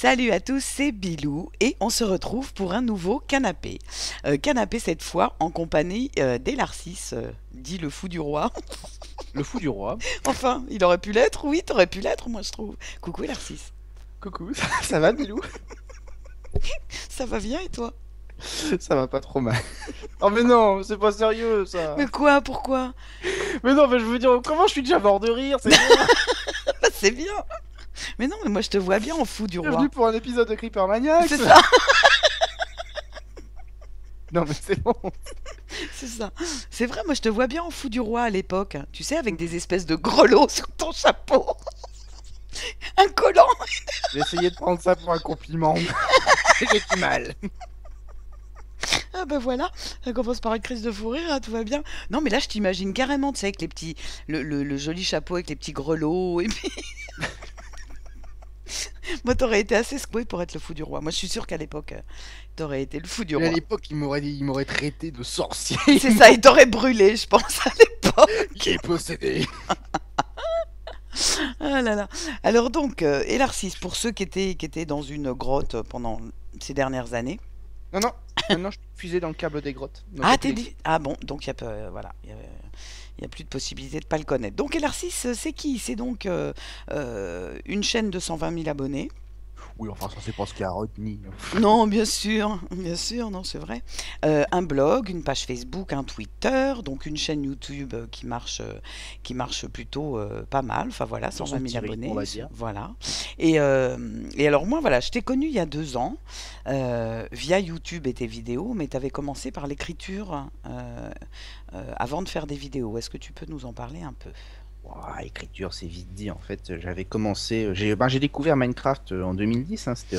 Salut à tous, c'est Bilou et on se retrouve pour un nouveau canapé. Canapé cette fois en compagnie d'Elarcis, dit le fou du roi. Le fou du roi. Enfin, il aurait pu l'être, oui, t'aurais pu l'être, moi je trouve. Coucou Elarcis, Coucou, ça va Bilou? ça va bien et toi? Ça va pas trop mal. Oh mais non, c'est pas sérieux Mais ça. quoi, pourquoi? Mais non, mais je veux dire, comment je suis déjà mort de rire, c'est bon. C'est bien. Mais non, mais moi je te vois bien en fou du Bienvenue roi. pour un épisode de Creeper Maniacs. C'est ça, Non mais c'est bon. c'est ça. C'est vrai, moi je te vois bien en fou du roi à l'époque. Tu sais, avec des espèces de grelots sur ton chapeau. Un collant. J'ai essayé de prendre ça pour un compliment. J'ai du mal. Ah bah voilà, ça commence par une crise de fou rire, hein, tout va bien. Non mais là je t'imagine carrément, tu sais, avec les petits, le joli chapeau avec les petits grelots, et puis moi t'aurais été assez secoué pour être le fou du roi. Moi je suis sûre qu'à l'époque, t'aurais été le fou du Mais à roi. l'époque, il m'aurait traité de sorcier. C'est ça, il t'aurait brûlé, je pense, à l'époque. Il est possédé. Ah là là. Alors donc, Elarcis, pour ceux qui étaient dans une grotte pendant ces dernières années. Non, non, maintenant je suis fusé dans le câble des grottes. Donc y Ah, a plus t'es les... dit. Ah bon, donc il y a pas, voilà, il y a plus de possibilité de pas le connaître. Donc Elarcis, c'est qui? C'est donc une chaîne de 120 000 abonnés. Oui, enfin ça c'est pas ce qu'il y a retenu. Non, bien sûr, non, c'est vrai. Un blog, une page Facebook, un Twitter, donc une chaîne YouTube qui marche plutôt pas mal. Enfin voilà, Sur 120 son 000 petit rythme, on abonnés, va dire. voilà. Et alors moi, voilà, je t'ai connu il y a 2 ans via YouTube et tes vidéos, mais tu avais commencé par l'écriture avant de faire des vidéos. Est-ce que tu peux nous en parler un peu? Ouah, écriture, c'est vite dit. En fait, j'avais commencé. J'ai découvert Minecraft en 2010. Hein, c'était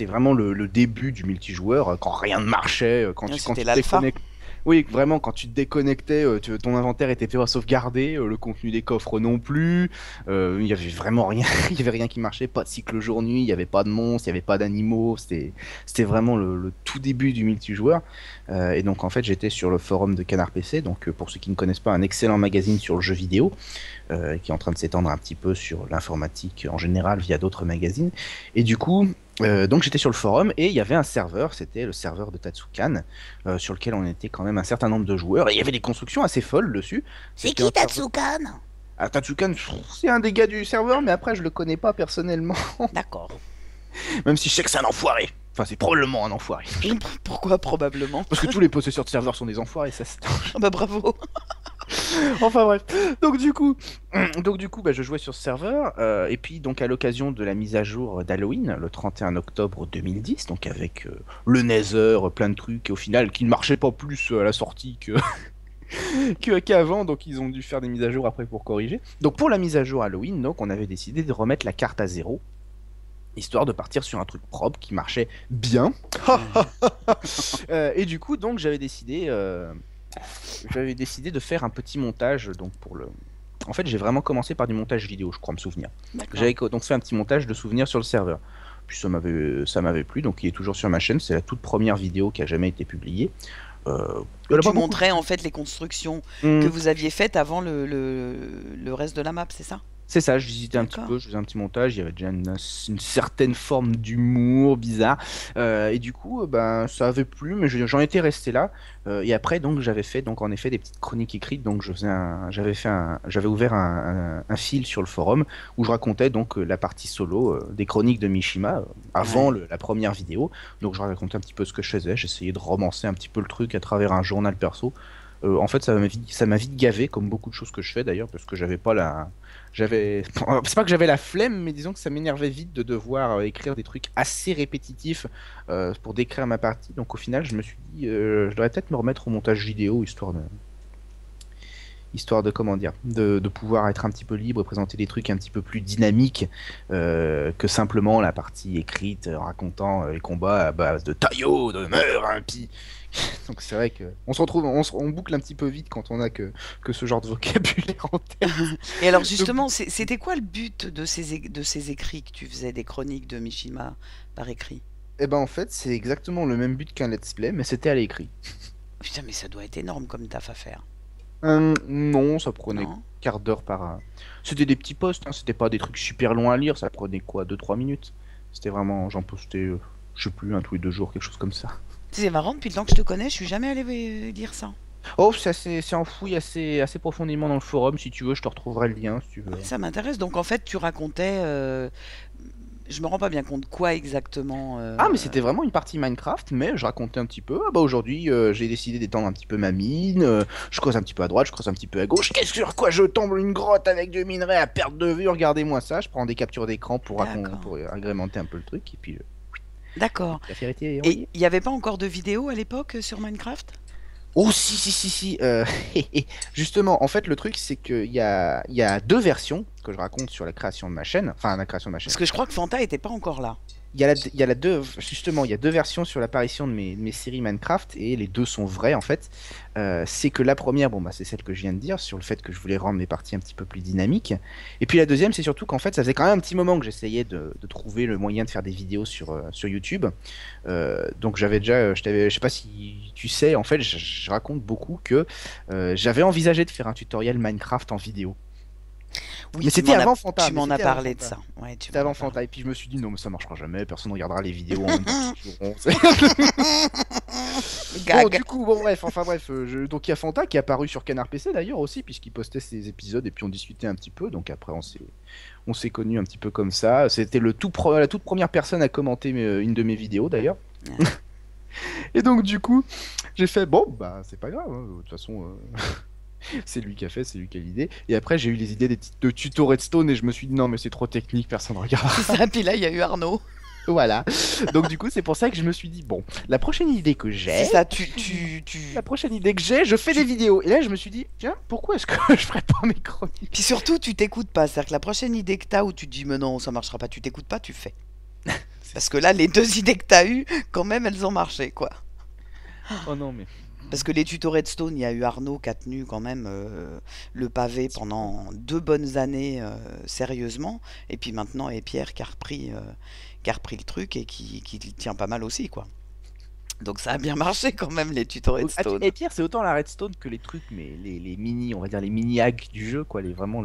vraiment le début du multijoueur, quand rien ne marchait, quand tu, quand C'était tu te l'alpha. déconnectais. Oui, vraiment, quand tu te déconnectais, ton inventaire était pas sauvegardé, le contenu des coffres non plus. Il y avait vraiment rien. Il y avait rien qui marchait. Pas de cycle jour-nuit. Il y avait pas de monstres. Il y avait pas d'animaux. C'était vraiment le tout début du multijoueur. Et donc en fait, j'étais sur le forum de Canard PC. Donc pour ceux qui ne connaissent pas, un excellent magazine sur le jeu vidéo, qui est en train de s'étendre un petit peu sur l'informatique en général via d'autres magazines. Et du coup, donc j'étais sur le forum et il y avait un serveur, c'était le serveur de Tatsukan, sur lequel on était quand même un certain nombre de joueurs et il y avait des constructions assez folles dessus. C'est C'était qui un serveur... Tatsukan? Ah, Tatsukan, c'est un des gars du serveur, mais après je le connais pas personnellement, D'accord. même si je sais que c'est un enfoiré. Enfin, c'est probablement un enfoiré. Pourquoi probablement? Parce que tous les possesseurs de serveurs sont des enfoirés, ça c'est... Ah bah bravo. Enfin bref. Donc du coup, bah, je jouais sur ce serveur et puis donc à l'occasion de la mise à jour d'Halloween le 31 octobre 2010, donc avec le Nether, plein de trucs et au final qui ne marchaient pas plus à la sortie que qu'avant, donc ils ont dû faire des mises à jour après pour corriger. Donc pour la mise à jour Halloween, donc on avait décidé de remettre la carte à zéro. Histoire de partir sur un truc propre qui marchait bien. Et du coup, donc j'avais décidé de faire un petit montage donc pour le. En fait, j'ai vraiment commencé par du montage vidéo, je crois me souvenir. D'accord. J'avais donc fait un petit montage de souvenirs sur le serveur. Puis ça m'avait plu, donc il est toujours sur ma chaîne. C'est la toute première vidéo qui a jamais été publiée. Il y Où en a tu pas beaucoup. montrais en fait les constructions que Hmm, vous aviez faites avant le reste de la map, c'est ça? c'est ça, je visitais un petit D'accord. peu, je faisais un petit montage, il y avait déjà une certaine forme d'humour bizarre. Et du coup, ben, ça avait plu, mais j'en étais resté là. Et après, donc, j'avais fait donc, en effet des petites chroniques écrites. Donc, j'avais ouvert un fil sur le forum où je racontais donc la partie solo des chroniques de Mishima avant Ouais. la première vidéo. Donc, je racontais un petit peu ce que je faisais, j'essayais de romancer un petit peu le truc à travers un journal perso. En fait, ça m'a vite gavé, comme beaucoup de choses que je fais d'ailleurs, parce que j'avais pas la. J'avais. C'est pas que j'avais la flemme, mais disons que ça m'énervait vite de devoir écrire des trucs assez répétitifs pour décrire ma partie. Donc au final, je me suis dit, je devrais peut-être me remettre au montage vidéo, histoire de comment dire, de pouvoir être un petit peu libre et présenter des trucs un petit peu plus dynamiques que simplement la partie écrite racontant les combats à base de taillot, de meurs, impie. Donc c'est vrai que on se retrouve, on boucle un petit peu vite quand on a que ce genre de vocabulaire en tête. Et alors Donc, justement, c'était quoi le but de ces écrits que tu faisais, des chroniques de Mishima par écrit? eh ben en fait, c'est exactement le même but qu'un let's play, mais c'était à l'écrit. Putain, mais ça doit être énorme comme taf à faire, Non, ça prenait non? quart d'heure par. C'était des petits posts, hein, c'était pas des trucs super longs à lire, ça prenait quoi, 2 3 minutes. C'était vraiment, j'en postais, je sais plus, un tous les 2 jours, quelque chose comme ça. C'est marrant, depuis le temps que je te connais, je suis jamais allée dire ça. Oh, c'est enfoui assez profondément dans le forum, si tu veux, je te retrouverai le lien, si tu veux. Ça m'intéresse. Donc en fait, tu racontais, je me rends pas bien compte quoi exactement. Ah, mais c'était vraiment une partie Minecraft, mais je racontais un petit peu. Ah bah aujourd'hui, j'ai décidé d'étendre un petit peu ma mine. Je creuse un petit peu à droite, je creuse un petit peu à gauche. Qu'est-ce sur quoi je tombe une grotte avec du minerai à perte de vue? Regardez-moi ça. Je prends des captures d'écran D'accord, pour agrémenter un peu le truc. Et puis, d'accord. la vérité est Et envoyée. il n'y avait pas encore de vidéos à l'époque sur Minecraft? Oh si si si si justement en fait le truc c'est qu'il y a deux versions que je raconte sur la création de ma chaîne, enfin la création de ma chaîne. Parce que je crois que Fanta était pas encore là. Justement, il y a deux versions sur l'apparition de mes séries Minecraft et les deux sont vraies en fait. C'est que la première, bon bah c'est celle que je viens de dire sur le fait que je voulais rendre mes parties un petit peu plus dynamiques. Et puis la deuxième, c'est surtout qu'en fait, ça faisait quand même un petit moment que j'essayais de trouver le moyen de faire des vidéos sur YouTube. Donc j'avais déjà, je sais pas si tu sais, en fait, je raconte beaucoup que j'avais envisagé de faire un tutoriel Minecraft en vidéo. Oui, Mais c'était avant Fanta, tu mais m'en as c'était avant parlé de Fanta. ça. Ouais, tu C'était m'en as avant parlé. Fanta. Et puis je me suis dit, non, mais ça marchera jamais, personne ne regardera les vidéos en même temps qu'ils joueront. Bon, Gag. du coup, bon, bref, enfin bref. Donc il y a Fanta qui est apparu sur Canard PC d'ailleurs aussi, puisqu'il postait ses épisodes et puis on discutait un petit peu. Donc après, on s'est connus un petit peu comme ça. C'était la toute première personne à commenter une de mes vidéos d'ailleurs. Ouais. Et donc, du coup, j'ai fait, bon, bah, c'est pas grave, hein, de toute façon. C'est lui qui a fait, c'est lui qui a l'idée. Et après, j'ai eu les idées de tuto Redstone et je me suis dit non, mais c'est trop technique, personne ne regarde. C'est ça, puis là, il y a eu Arnaud. Voilà. Donc, du coup, c'est pour ça que je me suis dit bon, la prochaine idée que C'est j'ai, ça, la prochaine idée que j'ai, je fais des tu- vidéos. Et là, je me suis dit, tiens, pourquoi est-ce que je ferais pas mes chroniques? Puis surtout, tu t'écoutes pas. C'est-à-dire que la prochaine idée que t'as où tu te dis, mais non, ça marchera pas, tu t'écoutes pas, tu fais. C'est Parce ça. que là, les deux idées que t'as eues, quand même, elles ont marché, quoi. Oh non, mais. Parce que les tutos Redstone, il y a eu Arnaud qui a tenu quand même le pavé pendant 2 bonnes années sérieusement. Et puis maintenant, et Pierre qui a repris le truc et qui le tient pas mal aussi, quoi. Donc ça a bien marché quand même, les tutos Redstone. Et Pierre, c'est autant la Redstone que les trucs, mais les mini, on va dire les mini hacks du jeu, quoi, vraiment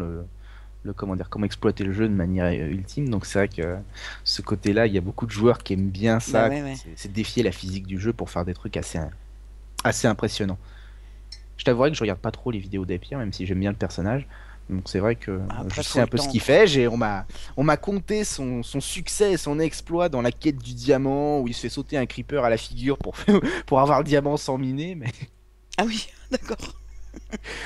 comment dire, comment exploiter le jeu de manière ultime. Donc c'est vrai que ce côté-là, il y a beaucoup de joueurs qui aiment bien Bah ça, ouais, ouais. c'est défier la physique du jeu pour faire des trucs assez impressionnants. Je t'avouerai que je regarde pas trop les vidéos d'Epierre, même si j'aime bien le personnage. Donc c'est vrai que je Après, faut sais le un peu ce temps, qu'il quoi. fait. On m'a conté son succès et son exploit dans la quête du diamant, où il se fait sauter un creeper à la figure pour, pour avoir le diamant sans miner. Mais... Ah oui, d'accord.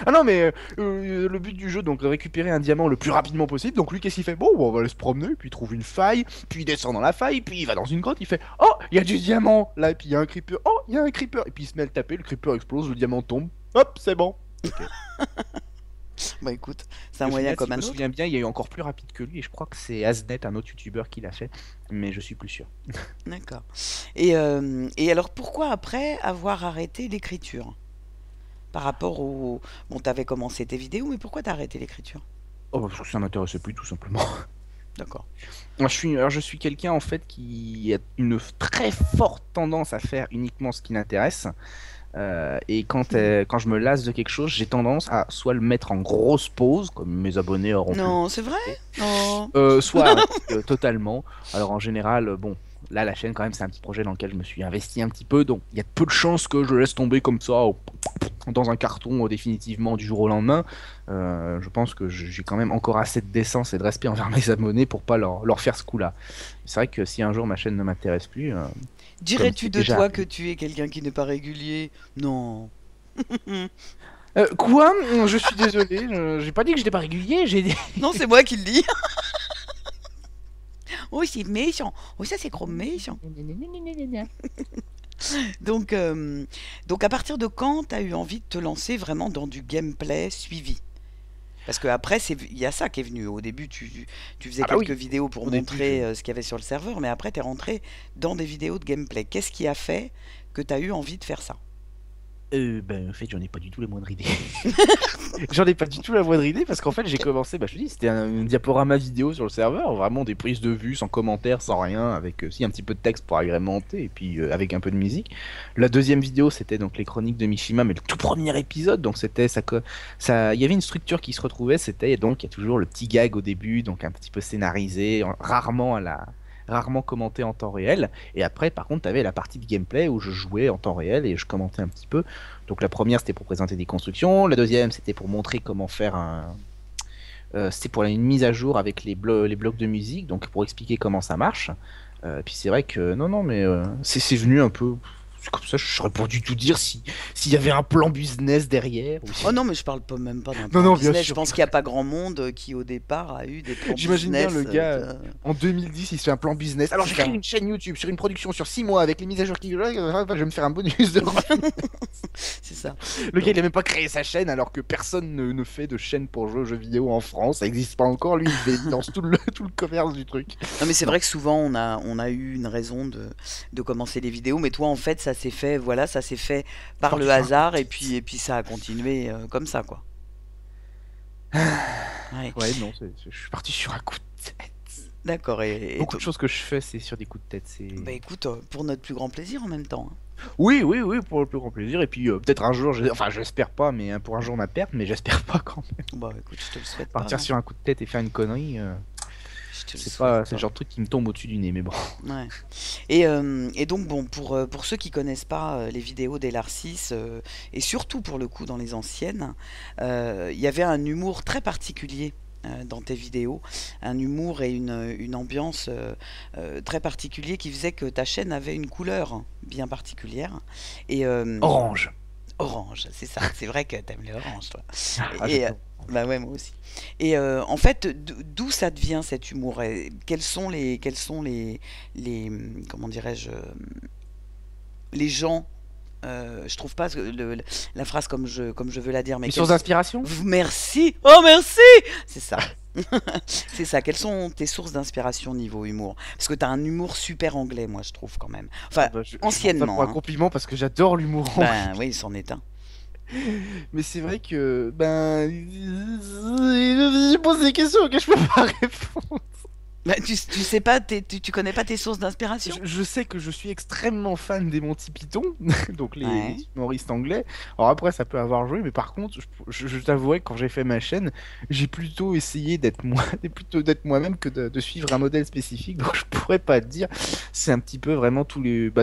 Ah non, mais le but du jeu, donc de récupérer un diamant le plus rapidement possible. Donc lui, qu'est-ce qu'il fait? Bon, on va aller se promener, puis il trouve une faille, puis il descend dans la faille, puis il va dans une grotte, il fait oh, il y a du diamant là, et puis il y a un creeper, oh, il y a un creeper, et puis il se met à le taper, le creeper explose, le diamant tombe, hop, c'est bon. Ok. Bah écoute, c'est un Au moyen final, si comme je un me autre. souviens bien, il y a eu encore plus rapide que lui, et je crois que c'est Asnet, un autre youtubeur, qui l'a fait, mais je suis plus sûr. D'accord. Et alors, pourquoi après avoir arrêté l'écriture? Par rapport au... Bon, t'avais commencé tes vidéos, mais pourquoi t'as arrêté l'écriture? Oh, parce que ça m'intéressait plus, tout simplement. D'accord. Alors, je suis quelqu'un en fait qui a une très forte tendance à faire uniquement ce qui l'intéresse. Et quand je me lasse de quelque chose, j'ai tendance à soit le mettre en grosse pause, comme mes abonnés auront pu le Non, c'est vrai? constater, Non. soit arrêter, totalement. Alors en général, bon, là la chaîne quand même c'est un petit projet dans lequel je me suis investi un petit peu, donc il y a peu de chances que je le laisse tomber comme ça dans un carton définitivement du jour au lendemain. Je pense que j'ai quand même encore assez de décence et de respect envers mes abonnés pour pas leur faire ce coup-là. C'est vrai que si un jour ma chaîne ne m'intéresse plus, comme Dirais-tu c'est de déjà toi que arrivé. tu es quelqu'un qui n'est pas régulier? Non. Quoi? Je suis désolé, j'ai pas dit que j'étais pas régulier, j'ai dit. Non, c'est moi qui le dis. Oh, c'est méchant. Oh, ça, c'est gros méchant. Donc, donc, à partir de quand t'as eu envie de te lancer vraiment dans du gameplay suivi? Parce que après, il y a ça qui est venu. Au début, tu faisais Ah bah quelques oui, vidéos pour au début, je... montrer ce qu'il y avait sur le serveur, mais après, t'es rentré dans des vidéos de gameplay. Qu'est-ce qui a fait que t'as eu envie de faire ça? Ben, en fait, j'en ai pas du tout la moindre idée. J'en ai pas du tout la moindre idée parce qu'en fait j'ai commencé, bah je te dis, c'était un diaporama vidéo sur le serveur, vraiment des prises de vue sans commentaires, sans rien, avec aussi un petit peu de texte pour agrémenter et puis avec un peu de musique. La deuxième vidéo c'était donc les chroniques de Mishima, mais le tout premier épisode, donc c'était ça, il y avait une structure qui se retrouvait, c'était donc il y a toujours le petit gag au début, donc un petit peu scénarisé, rarement commenté en temps réel. Et après, par contre, tu avais la partie de gameplay où je jouais en temps réel et je commentais un petit peu. Donc la première, c'était pour présenter des constructions. La deuxième, c'était pour montrer comment faire c'était pour une mise à jour avec les blocs de musique, donc pour expliquer comment ça marche. Puis c'est vrai que non, mais c'est venu un peu. C'est comme ça, je saurais pas du tout dire s'il y avait un plan business derrière. Oh non, mais je parle pas, même pas d'un Non, plan non, bien business. Je sûr. pense qu'il n'y a pas grand monde qui, au départ, a eu des plans J'imagine bien business. le gars en 2010, il se fait un plan business. Alors C'est j'écris ça. une chaîne YouTube sur une production sur 6 mois avec les mises à jour qui je vais me faire un bonus de C'est ça. Le gars, Donc, il a même pas créé sa chaîne alors que personne ne fait de chaîne pour jouer aux jeux vidéo en France. Ça existe pas encore. Lui, il lance tout le commerce du truc. non, mais c'est Non. vrai que souvent, on a eu une raison de commencer les vidéos. Mais toi, en fait, ça s'est fait, voilà, ça s'est fait par Parti le sur un coup de hasard. Et tête. puis, et puis ça a continué comme ça, quoi. Ouais. Ouais, non, je suis parti sur un coup de tête. D'accord. Et Beaucoup de choses que je fais, c'est sur des coups de tête. bah écoute, pour notre plus grand plaisir en même temps, hein. Oui, oui, oui, pour le plus grand plaisir. Et puis peut-être un jour, enfin, j'espère pas, mais pour un jour ma perte, mais j'espère pas quand même. Bah écoute, je te le souhaite pas, Partir non. sur un coup de tête et faire une connerie, Je te le c'est souhaite pas, c'est le pas. genre de truc qui me tombe au-dessus du nez, mais bon. Ouais. Et donc, bon, pour ceux qui connaissent pas les vidéos d'Elarcis, et surtout pour le coup dans les anciennes, il y avait un humour très particulier dans tes vidéos, un humour et une ambiance très particulier qui faisait que ta chaîne avait une couleur bien particulière. Et Orange. orange, c'est ça, c'est vrai que t'aimes le orange, toi. Ah, Et, j'adore. bah ouais, moi aussi. Et en fait, d'où ça devient cet humour? Et quels sont les, comment dirais-je, les gens, je trouve pas la phrase comme je veux la dire, mais Une source d'inspiration? merci, oh merci, c'est ça. C'est ça. Quelles sont tes sources d'inspiration niveau humour? Parce que t'as un humour super anglais, moi, je trouve quand même. Ah Enfin, bah, je prends ça pour anciennement, un hein. compliment parce que j'adore l'humour Ben anglais. oui, c'en est un. Mais c'est vrai que, ben, il pose des questions auxquelles je peux pas répondre. Ben, tu sais pas, tu connais pas tes sources d'inspiration? Je sais que je suis extrêmement fan des Monty Python, donc les Ouais. humoristes anglais. Alors après, ça peut avoir joué, mais par contre, je t'avouerai que quand j'ai fait ma chaîne, j'ai plutôt essayé d'être moi, d'être moi-même que de suivre un modèle spécifique. Donc je pourrais pas te dire. C'est un petit peu vraiment tous les. Bah,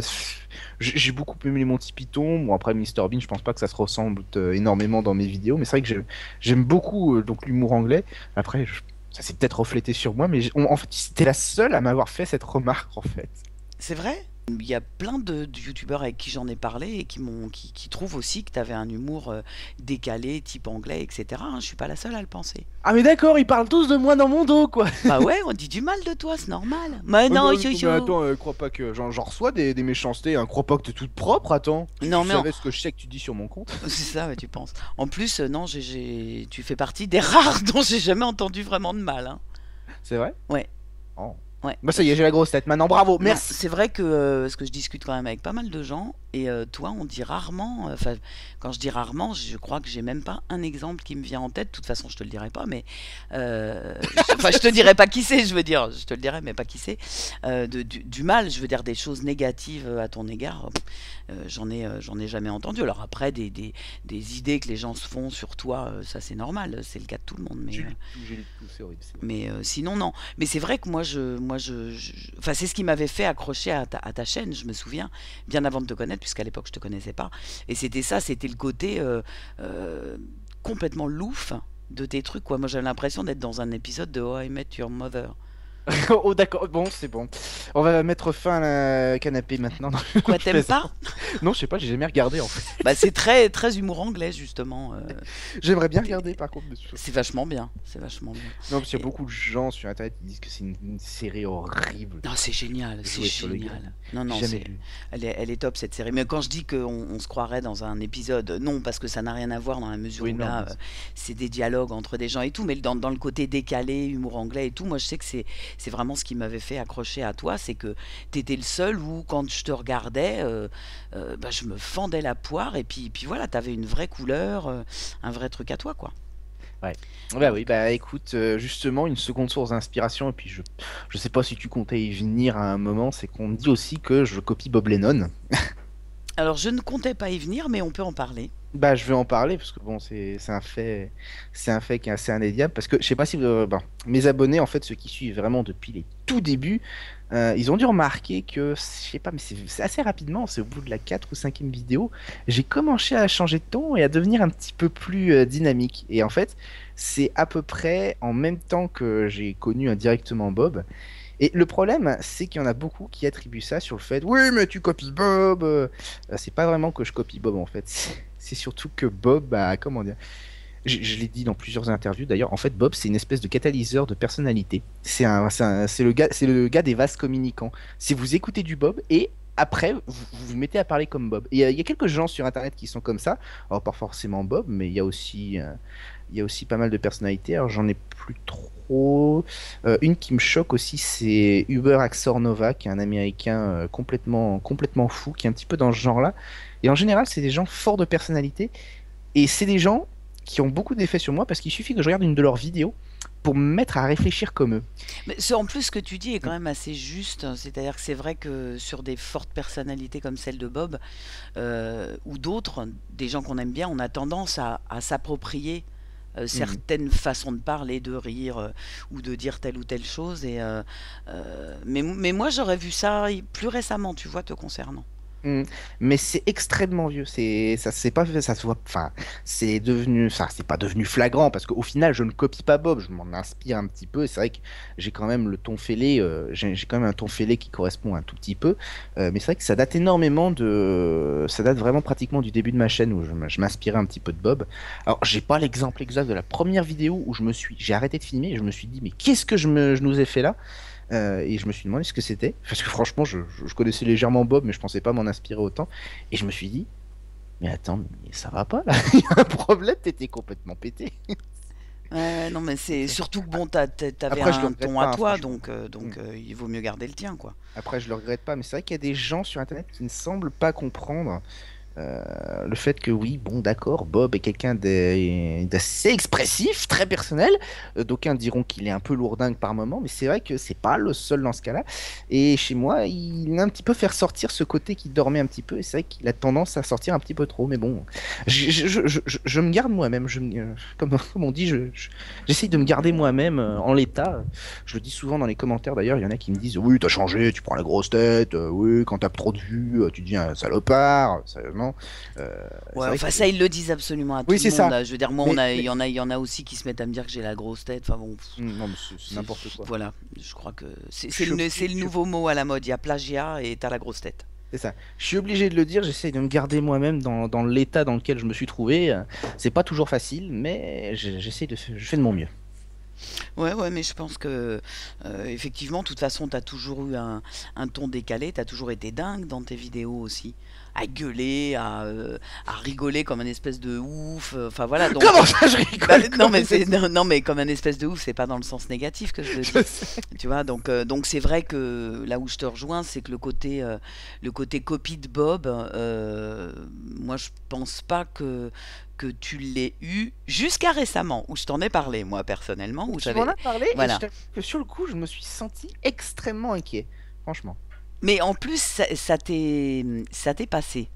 j'ai beaucoup aimé les Monty Python. Bon après, Mr Bean, je pense pas que ça se ressemble énormément dans mes vidéos, mais c'est vrai que j'aime beaucoup donc l'humour anglais. Après, ça s'est peut-être reflété sur moi, mais en fait, c'était la seule à m'avoir fait cette remarque en fait. C'est vrai? Il y a plein de youtubeurs avec qui j'en ai parlé et qui trouvent aussi que tu avais un humour décalé, type anglais, etc., hein. Je suis pas la seule à le penser. Ah mais d'accord, ils parlent tous de moi dans mon dos, quoi. Bah ouais, on dit du mal de toi, c'est normal. Mais Oh non, non, mais yo-yo. attends, crois pas que j'en reçois des méchancetés, hein. Crois pas que t'es toute propre, attends. Si Non, tu mais savais ce que je sais que tu dis sur mon compte. c'est ça, ouais, tu penses. En plus, non, tu fais partie des rares dont j'ai jamais entendu vraiment de mal, hein. C'est vrai? Ouais, Oh. ouais. Bah ça y est, j'ai la grosse tête maintenant, bravo, Non, merci. c'est vrai que parce que je discute quand même avec pas mal de gens et toi on dit rarement, enfin quand je dis rarement, je crois que j'ai même pas un exemple qui me vient en tête. De toute façon, je te le dirai pas, mais enfin je te dirai pas qui c'est, je veux dire, je te le dirai, mais pas qui c'est. Du mal, je veux dire des choses négatives à ton égard, j'en ai jamais entendu. Alors après des idées que les gens se font sur toi, ça c'est normal, c'est le cas de tout le monde, mais J'ai lu tout, c'est horrible, c'est vrai. sinon, non. Mais c'est vrai que enfin, c'est ce qui m'avait fait accrocher à ta chaîne, je me souviens, bien avant de te connaître, puisqu'à l'époque, je te connaissais pas. Et c'était ça, c'était le côté complètement loufe de tes trucs, quoi. Moi, j'avais l'impression d'être dans un épisode de Oh, I Met Your Mother. Oh d'accord, bon c'est bon. On va mettre fin à la canapé maintenant. Non, Quoi, je t'aimes plaisante. pas? Non, je sais pas, j'ai jamais regardé en fait. Bah, c'est très, très humour anglais, justement. J'aimerais bien regarder par contre dessus. C'est vachement bien, c'est vachement bien. Non, parce qu'il y a Et- beaucoup de gens sur internet qui disent que c'est une série horrible. Non, c'est génial, c'est Jouer sur le génial. game. Non, non, Jamais vu. elle est top cette série. Mais quand je dis qu'on se croirait dans un épisode, non, parce que ça n'a rien à voir dans la mesure Oui, où non, là, mais c'est des dialogues entre des gens et tout. Mais dans le côté décalé, humour anglais et tout, moi je sais que c'est vraiment ce qui m'avait fait accrocher à toi. C'est que t'étais le seul où, quand je te regardais, bah, je me fendais la poire. Et puis voilà, t'avais une vraie couleur, un vrai truc à toi, quoi. Ouais. Bah oui, Donc, bah écoute, justement, une seconde source d'inspiration, et puis je sais pas si tu comptais y venir à un moment, c'est qu'on me dit aussi que je copie Bob Lennon. alors je ne comptais pas y venir, mais on peut en parler. Bah, je vais en parler parce que bon, c'est un fait qui est assez indéniable. Parce que je sais pas si bon, mes abonnés, en fait, ceux qui suivent vraiment depuis les tout débuts, ils ont dû remarquer que, je sais pas, mais c'est assez rapidement, c'est au bout de la 4 ou cinquième vidéo, j'ai commencé à changer de ton et à devenir un petit peu plus dynamique. Et en fait, c'est à peu près en même temps que j'ai connu indirectement Bob. Et le problème, c'est qu'il y en a beaucoup qui attribuent ça sur le fait, oui, mais tu copies Bob. C'est pas vraiment que je copie Bob en fait. C'est surtout que Bob, bah, comment dire, je l'ai dit dans plusieurs interviews d'ailleurs. En fait, Bob, c'est une espèce de catalyseur de personnalité. C'est le gars des vases communicants. Si vous écoutez du Bob et après, vous mettez à parler comme Bob. Et il y a quelques gens sur Internet qui sont comme ça. Alors, pas forcément Bob, mais il y a aussi pas mal de personnalités. Alors, j'en ai plus trop. Une qui me choque aussi, c'est Uber Axor Nova, qui est un Américain complètement fou, qui est un petit peu dans ce genre-là. Et en général, c'est des gens forts de personnalité. Et c'est des gens qui ont beaucoup d'effets sur moi parce qu'il suffit que je regarde une de leurs vidéos pour me mettre à réfléchir comme eux. Mais en plus, ce que tu dis est quand même assez juste. C'est-à-dire que c'est vrai que sur des fortes personnalités comme celle de Bob, ou d'autres, des gens qu'on aime bien, on a tendance à s'approprier Mhm. certaines façons de parler, de rire, ou de dire telle ou telle chose. Mais moi, j'aurais vu ça plus récemment, tu vois, te concernant. Mm. Mais c'est extrêmement vieux. C'est pas, ça se voit, enfin, c'est devenu, enfin, c'est pas devenu flagrant parce qu'au final, je ne copie pas Bob, je m'en inspire un petit peu. Et c'est vrai que j'ai quand même le ton fêlé, j'ai quand même un ton fêlé qui correspond un tout petit peu. Mais c'est vrai que ça date énormément ça date vraiment pratiquement du début de ma chaîne où je m'inspirais un petit peu de Bob. Alors, j'ai pas l'exemple exact de la première vidéo où j'ai arrêté de filmer et je me suis dit, mais qu'est-ce que je nous ai fait là? Et je me suis demandé ce que c'était. Parce que franchement, je connaissais légèrement Bob, mais je pensais pas m'en inspirer autant. Et je me suis dit, mais attends, mais ça va pas là. Il y a un problème, t'étais complètement pété. Ouais, ouais, non, mais c'est surtout que bon, t'avais Après, je le un regrette ton à pas, hein, toi, franchement. donc, Mm. il vaut mieux garder le tien, quoi. Après, je le regrette pas, mais c'est vrai qu'il y a des gens sur Internet qui ne semblent pas comprendre le fait que oui, bon, d'accord, Bob est quelqu'un d'assez expressif, très personnel. D'aucuns diront qu'il est un peu lourdingue par moment, mais c'est vrai que c'est pas le seul dans ce cas-là. Et chez moi, il a un petit peu fait ressortir ce côté qui dormait un petit peu, et c'est vrai qu'il a tendance à sortir un petit peu trop. Mais bon, je me garde moi-même. Comme on dit, j'essaye de me garder moi-même en l'état. Je le dis souvent dans les commentaires d'ailleurs, il y en a qui me disent oui, t'as changé, tu prends la grosse tête, oui, quand t'as trop de vues, tu deviens un salopard. Sérieusement. Ouais, C'est vrai enfin, que. ça, ils le disent absolument à tout Oui, le c'est monde, ça. là. Je veux dire, moi, Mais, il y en a aussi qui se mettent à me dire que j'ai la grosse tête. Enfin bon, non, mais c'est n'importe quoi. voilà. Je crois que Je suis c'est obligé, le nouveau mot à la mode. Il y a plagiat et t'as la grosse tête. c'est ça. Je suis obligé de le dire, j'essaye de me garder moi-même dans l'état dans lequel je me suis trouvé. C'est pas toujours facile, mais je fais de mon mieux. Ouais, ouais, mais je pense que, effectivement, de toute façon, t'as toujours eu un ton décalé, t'as toujours été dingue dans tes vidéos aussi. À gueuler, à rigoler comme un espèce de ouf. Enfin voilà, donc. Comment ça, je Bah, rigole non, comme mais des c'est non, non, mais comme un espèce de ouf, c'est pas dans le sens négatif que je le je dis. sais. Tu vois, donc c'est vrai que là où je te rejoins, c'est que le côté copie de Bob, moi je pense pas que tu l'aies eu jusqu'à récemment, où je t'en ai parlé, moi personnellement, où Tu m'en j'avais. as parlé et je Voilà. t'avoue que sur le coup, je me suis senti extrêmement inquiet. Franchement. Mais en plus, ça t'est passé.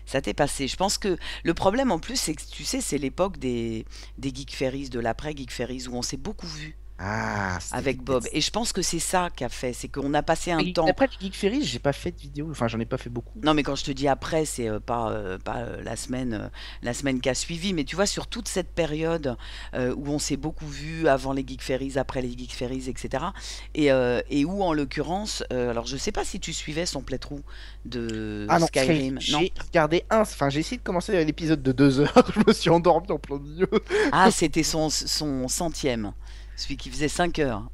Ça t'est passé. Je pense que le problème en plus, c'est que tu sais, c'est l'époque des Geek Ferries, de l'après Geek Ferries, où on s'est beaucoup vu Ah, c'était avec Bob. Et je pense que c'est ça qu'a fait, c'est qu'on a passé un temps. après le Geek Ferry, j'ai pas fait de vidéo, enfin j'en ai pas fait beaucoup. Non, mais quand je te dis après, c'est pas la semaine qui a suivi, mais tu vois, sur toute cette période où on s'est beaucoup vu avant les Geek Ferries, après les Geek Ferries, etc. Et où, en l'occurrence, alors je sais pas si tu suivais son playthrough de Ah non, Skyrim, non? j'ai regardé enfin j'ai essayé de commencer l'épisode de 2 heures, je me suis endormi en plein milieu. Ah, c'était son centième, celui qui faisait 5 heures.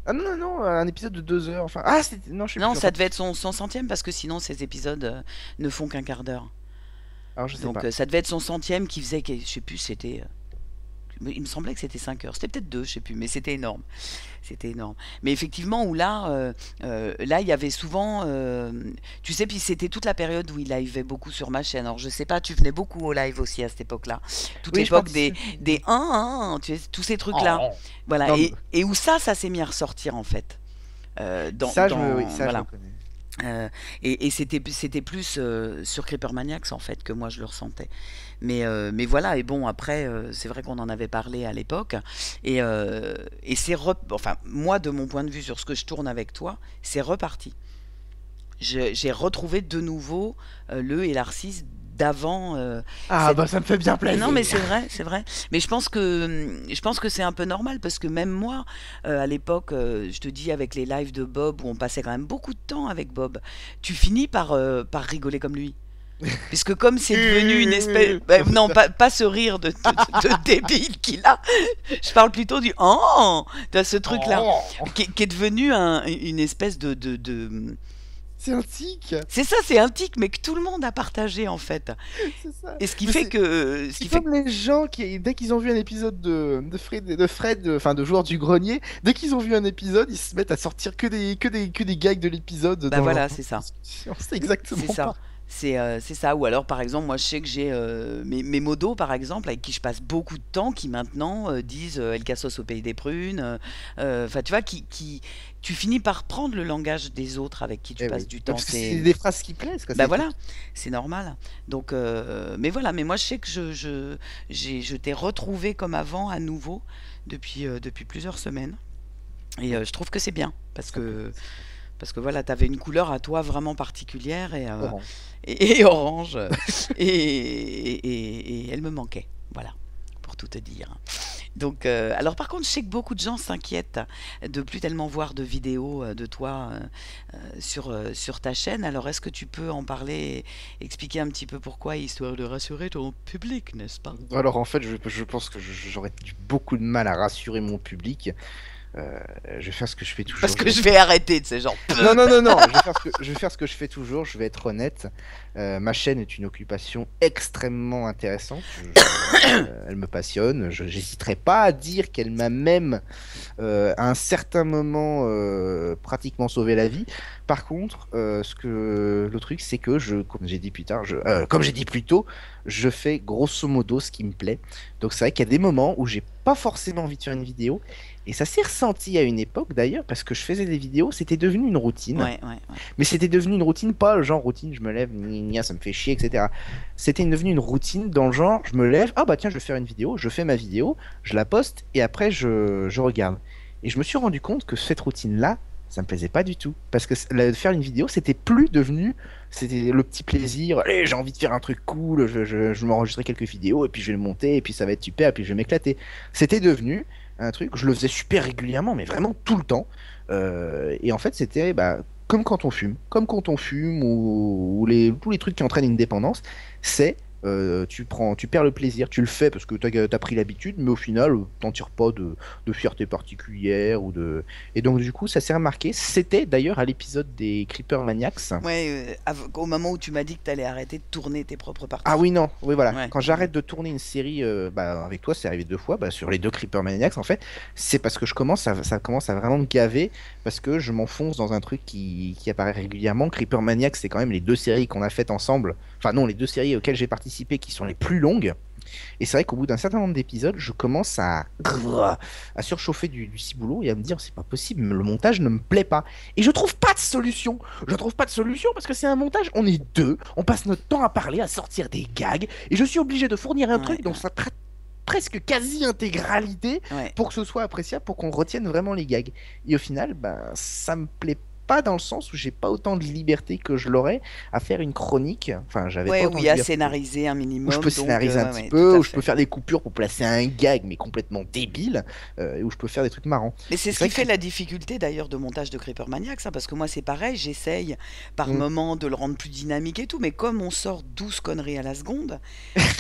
Ah non, non, non, un épisode de 2 heures, enfin, ah c'était, non, je sais Non, plus, ça enfin, devait être son centième parce que sinon ces épisodes ne font qu'un quart d'heure. alors je sais Donc pas. ça devait être son centième qui faisait, je sais plus, c'était il me semblait que c'était 5 heures. C'était peut-être 2, je sais plus, mais c'était énorme. C'était énorme. Mais effectivement, où là, là, il y avait souvent, tu sais, puis c'était toute la période où il liveait beaucoup sur ma chaîne. Alors, je sais pas, tu venais beaucoup au live aussi à cette époque-là. Toute Oui, je l'époque participe. des 1, tu sais, tous ces trucs-là. Oh. Voilà. Non, Et où ça s'est mis à ressortir, en fait. oui, ça je Voilà. reconnais. Et c'était plus sur Creeper Maniacs en fait que moi je le ressentais. Mais voilà, et bon, après, c'est vrai qu'on en avait parlé à l'époque. Et enfin, moi, de mon point de vue sur ce que je tourne avec toi, c'est reparti. J'ai retrouvé de nouveau le et l'Arcis d'avant. Ah, Cette... bah ça me fait bien Non, mais plaisir. c'est vrai, c'est vrai. Mais je pense que c'est un peu normal parce que même moi, à l'époque, je te dis avec les lives de Bob où on passait quand même beaucoup de temps avec Bob, tu finis par rigoler comme lui. Puisque comme c'est devenu une espèce... non, pas ce rire de débile qu'il a. Je parle plutôt du... Oh, de ce truc-là. Oh. Qui est devenu une espèce C'est un tic. C'est ça, c'est un tic, mais que tout le monde a partagé, en fait. C'est ça. Et ce qui Mais fait que... Ce c'est qui fait... comme les gens qui, dès qu'ils ont vu un épisode de Fred, enfin de Joueur du Grenier, dès qu'ils ont vu un épisode, ils se mettent à sortir que des gags de l'épisode Bah dans leur voilà, c'est ça. discussion. C'est C'est exactement ça. pas. C'est ça. Ou alors, par exemple, moi, je sais que j'ai mes modos, par exemple, avec qui je passe beaucoup de temps, qui maintenant disent El Cassos au pays des prunes. Enfin, tu vois, tu finis par prendre le langage des autres avec qui tu Eh passes oui. du temps. Parce que c'est des phrases qui plaisent, quoi. Bah C'est tout. voilà, c'est normal. Donc, mais voilà, mais moi, je sais que je t'ai retrouvé comme avant, à nouveau, depuis plusieurs semaines. Et je trouve que c'est bien, parce Ça me fait que plaisir. parce que voilà, tu avais une couleur à toi vraiment particulière Orange. et orange. Et elle me manquait. Voilà, pour tout te dire. Donc, alors par contre, je sais que beaucoup de gens s'inquiètent de plus tellement voir de vidéos de toi sur ta chaîne. Alors, est-ce que tu peux en parler, expliquer un petit peu pourquoi, histoire de rassurer ton public, n'est-ce pas? Alors en fait, je pense que j'aurais eu beaucoup de mal à rassurer mon public. Euh, je vais faire ce que je fais Parce toujours. que je vais arrêter de ces gens. Non, non, non, non, je vais faire ce que je fais toujours, je vais être honnête. Ma chaîne est une occupation extrêmement intéressante. Elle me passionne. Je n'hésiterai pas à dire qu'elle m'a même, à un certain moment, pratiquement sauvé la vie. Par contre, le truc, c'est que comme j'ai dit plus tard, comme j'ai dit plus tôt, je fais grosso modo ce qui me plaît. Donc c'est vrai qu'il y a des moments où j'ai pas forcément envie de faire une vidéo. Et ça s'est ressenti à une époque d'ailleurs, parce que je faisais des vidéos, c'était devenu une routine. Ouais, ouais, ouais. Mais c'était devenu une routine, pas le genre routine, je me lève, ça me fait chier, etc. C'était devenu une routine dans le genre, je me lève, ah bah tiens, je vais faire une vidéo, je fais ma vidéo, je la poste, et après je regarde. Et je me suis rendu compte que cette routine-là, ça me plaisait pas du tout. Parce que faire une vidéo, c'était plus devenu, c'était le petit plaisir, allez, j'ai envie de faire un truc cool, je vais m'enregistrer quelques vidéos, et puis je vais le monter, et puis ça va être super, et puis je vais m'éclater. C'était devenu un truc, je le faisais super régulièrement, mais vraiment tout le temps. Et en fait, c'était comme quand on fume ou tous les trucs qui entraînent une dépendance, c'est tu perds le plaisir, tu le fais parce que tu as pris l'habitude, mais au final, t'en tires pas de fierté particulière Et donc du coup, ça s'est remarqué. C'était d'ailleurs à l'épisode des Creeper Maniacs. Ouais, au moment où tu m'as dit que tu allais arrêter de tourner tes propres Ah parties. oui, non, oui, voilà. Ouais. Quand j'arrête de tourner une série, avec toi, c'est arrivé 2 fois, sur les 2 Creeper Maniacs, en fait, c'est parce que ça commence à vraiment me gaver, parce que je m'enfonce dans un truc qui apparaît régulièrement. Creeper Maniacs, c'est quand même les 2 séries qu'on a faites ensemble. Enfin non, les 2 séries auxquelles j'ai participé qui sont les plus longues. Et c'est vrai qu'au bout d'un certain nombre d'épisodes, je commence à surchauffer du ciboulot et à me dire, c'est pas possible, le montage ne me plaît pas. Et je trouve pas de solution. Je trouve pas de solution parce que c'est un montage, on est 2, on passe notre temps à parler, à sortir des gags, et je suis obligé de fournir un Ouais, truc dans sa presque quasi-intégralité ouais. pour que ce soit appréciable, pour qu'on retienne vraiment les gags. Et au final, ça me plaît pas dans le sens où j'ai pas autant de liberté que je l'aurais à faire une chronique. Enfin, j'avais pas Ouais, où autant il de y a liberté scénarisé un où je minimum, peux donc scénariser un ouais, petit ouais, tout peu, à où je peux fait. faire des coupures pour placer un gag, mais complètement débile, et où je peux faire des trucs marrants. Mais c'est Et ce c'est qui vrai fait que... la difficulté d'ailleurs de montage de Creeper Maniacs, hein, parce que moi c'est pareil, j'essaye par Mm. moment de le rendre plus dynamique et tout, mais comme on sort 12 conneries à la seconde,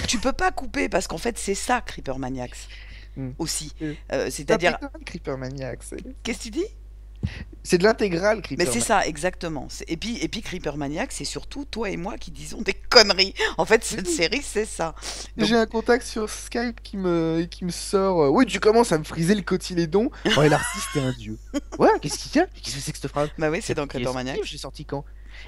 tu peux pas couper parce qu'en fait c'est ça Creeper Maniacs Mm. aussi. Euh, Ça C'est-à-dire, m'étonne, Creeper Maniac. qu'est-ce que tu dis? C'est de l'intégrale, Mais Creeper c'est Man. ça, exactement. Et puis Creeper Maniac, c'est surtout toi et moi qui disons des conneries. En fait, cette série, c'est ça. Donc, J'ai un contact sur Skype qui me sort. Oui, tu commences à me friser le cotylédon. Oh, et l'artiste est un dieu. Ouais, qu'est-ce qu'il y a? Qu'est-ce que c'est que cette phrase? bah oui, c'est C'est dans il est Creeper sorti ou Maniac. j'ai sorti quand?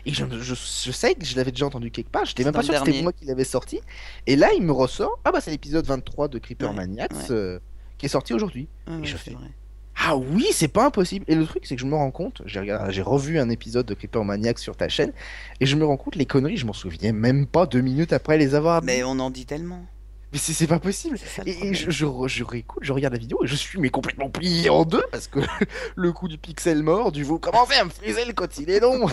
Et je sais que je l'avais déjà entendu quelque part. J'étais C'est même dans pas le sûr que c'était dernier. moi qui l'avais sorti. Et là, il me ressort. Ah bah, c'est l'épisode 23 de Creeper Ouais, Maniacs ouais, qui est sorti aujourd'hui. ouais, Et ouais, je c'est fais. vrai. Ah oui, c'est pas impossible. Et le truc, c'est que je me rends compte, j'ai revu un épisode de Creeper Maniacs sur ta chaîne, et je me rends compte, les conneries, je m'en souviens même pas 2 minutes après les avoir Mais dit. on en dit tellement. Mais c'est pas possible. C'est ça le Et problème. je réécoute, je regarde la vidéo, et je suis mais complètement plié en deux, parce que le coup du pixel mort, du vous commencez à me friser le cotylédon.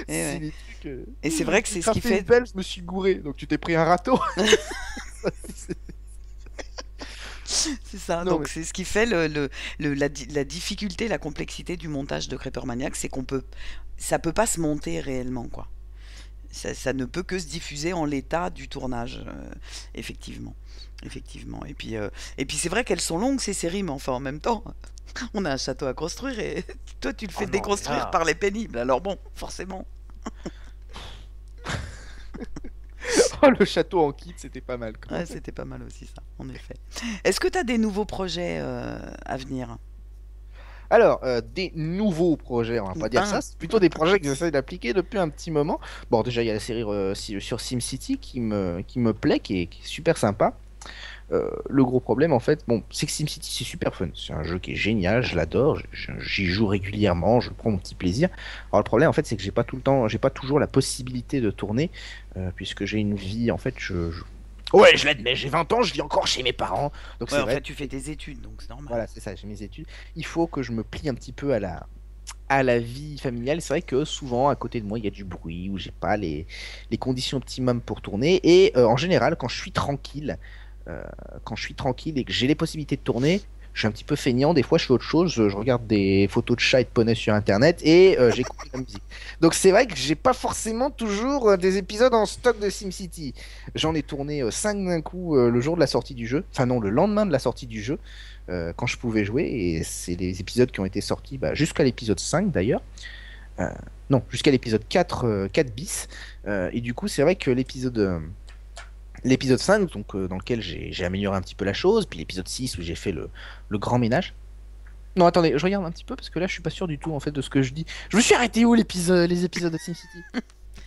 Et C'est ouais. des trucs. Et c'est vrai que J'ai c'est ce qui crafté une fait. pelle, je me suis gouré, donc tu t'es pris un râteau. C'est ça. Non, Donc mais c'est ce qui fait la difficulté, la complexité du montage de Creeper Maniac, c'est ça peut pas se monter réellement, quoi. Ça ne peut que se diffuser en l'état du tournage, effectivement. Effectivement. Et puis c'est vrai qu'elles sont longues ces séries, mais enfin en même temps, on a un château à construire et toi tu le oh fais non, mais déconstruire là. par les pénibles. Alors bon, forcément. Oh, le château en kit, c'était pas mal quand même. Ouais, c'était pas mal aussi ça, en effet. Est-ce que tu as des nouveaux projets à venir? Alors, des nouveaux projets, on va Ou pas dire un? ça, c'est plutôt des projets que j'essaie d'appliquer depuis un petit moment. Bon, déjà, il y a la série sur SimCity qui me plaît, qui est super sympa. Le gros problème, en fait, bon, c'est que SimCity, c'est super fun. C'est un jeu qui est génial, je l'adore, j'y joue régulièrement, je prends mon petit plaisir. Alors, le problème, en fait, c'est que j'ai pas tout le temps, j'ai pas toujours la possibilité de tourner, puisque j'ai une vie, en fait, Ouais, je l'admets, j'ai 20 ans, je vis encore chez mes parents. Donc, Ouais, c'est en vrai. fait, tu fais tes études, donc c'est normal. Voilà, c'est ça, j'ai mes études. Il faut que je me plie un petit peu à la vie familiale. C'est vrai que souvent, à côté de moi, il y a du bruit, où j'ai pas les conditions optimum pour tourner. Et en général, euh, quand je suis tranquille et que j'ai les possibilités de tourner, je suis un petit peu feignant. Des fois, je fais autre chose. Je regarde des photos de chats et de poneys sur Internet et j'écoute de la musique. Donc, c'est vrai que j'ai pas forcément toujours des épisodes en stock de SimCity. J'en ai tourné 5 d'un coup le jour de la sortie du jeu. Enfin, non, le lendemain de la sortie du jeu, quand je pouvais jouer. Et c'est les épisodes qui ont été sortis bah, jusqu'à l'épisode 5 d'ailleurs. Euh, non, jusqu'à l'épisode 4, 4 bis. Et du coup, c'est vrai que l'épisode 5, donc, dans lequel j'ai amélioré un petit peu la chose, puis l'épisode 6 où j'ai fait le grand ménage. Non, attendez, je regarde un petit peu parce que là, je suis pas sûr du tout en fait de ce que je dis. Je me suis arrêté où les épisodes de SimCity?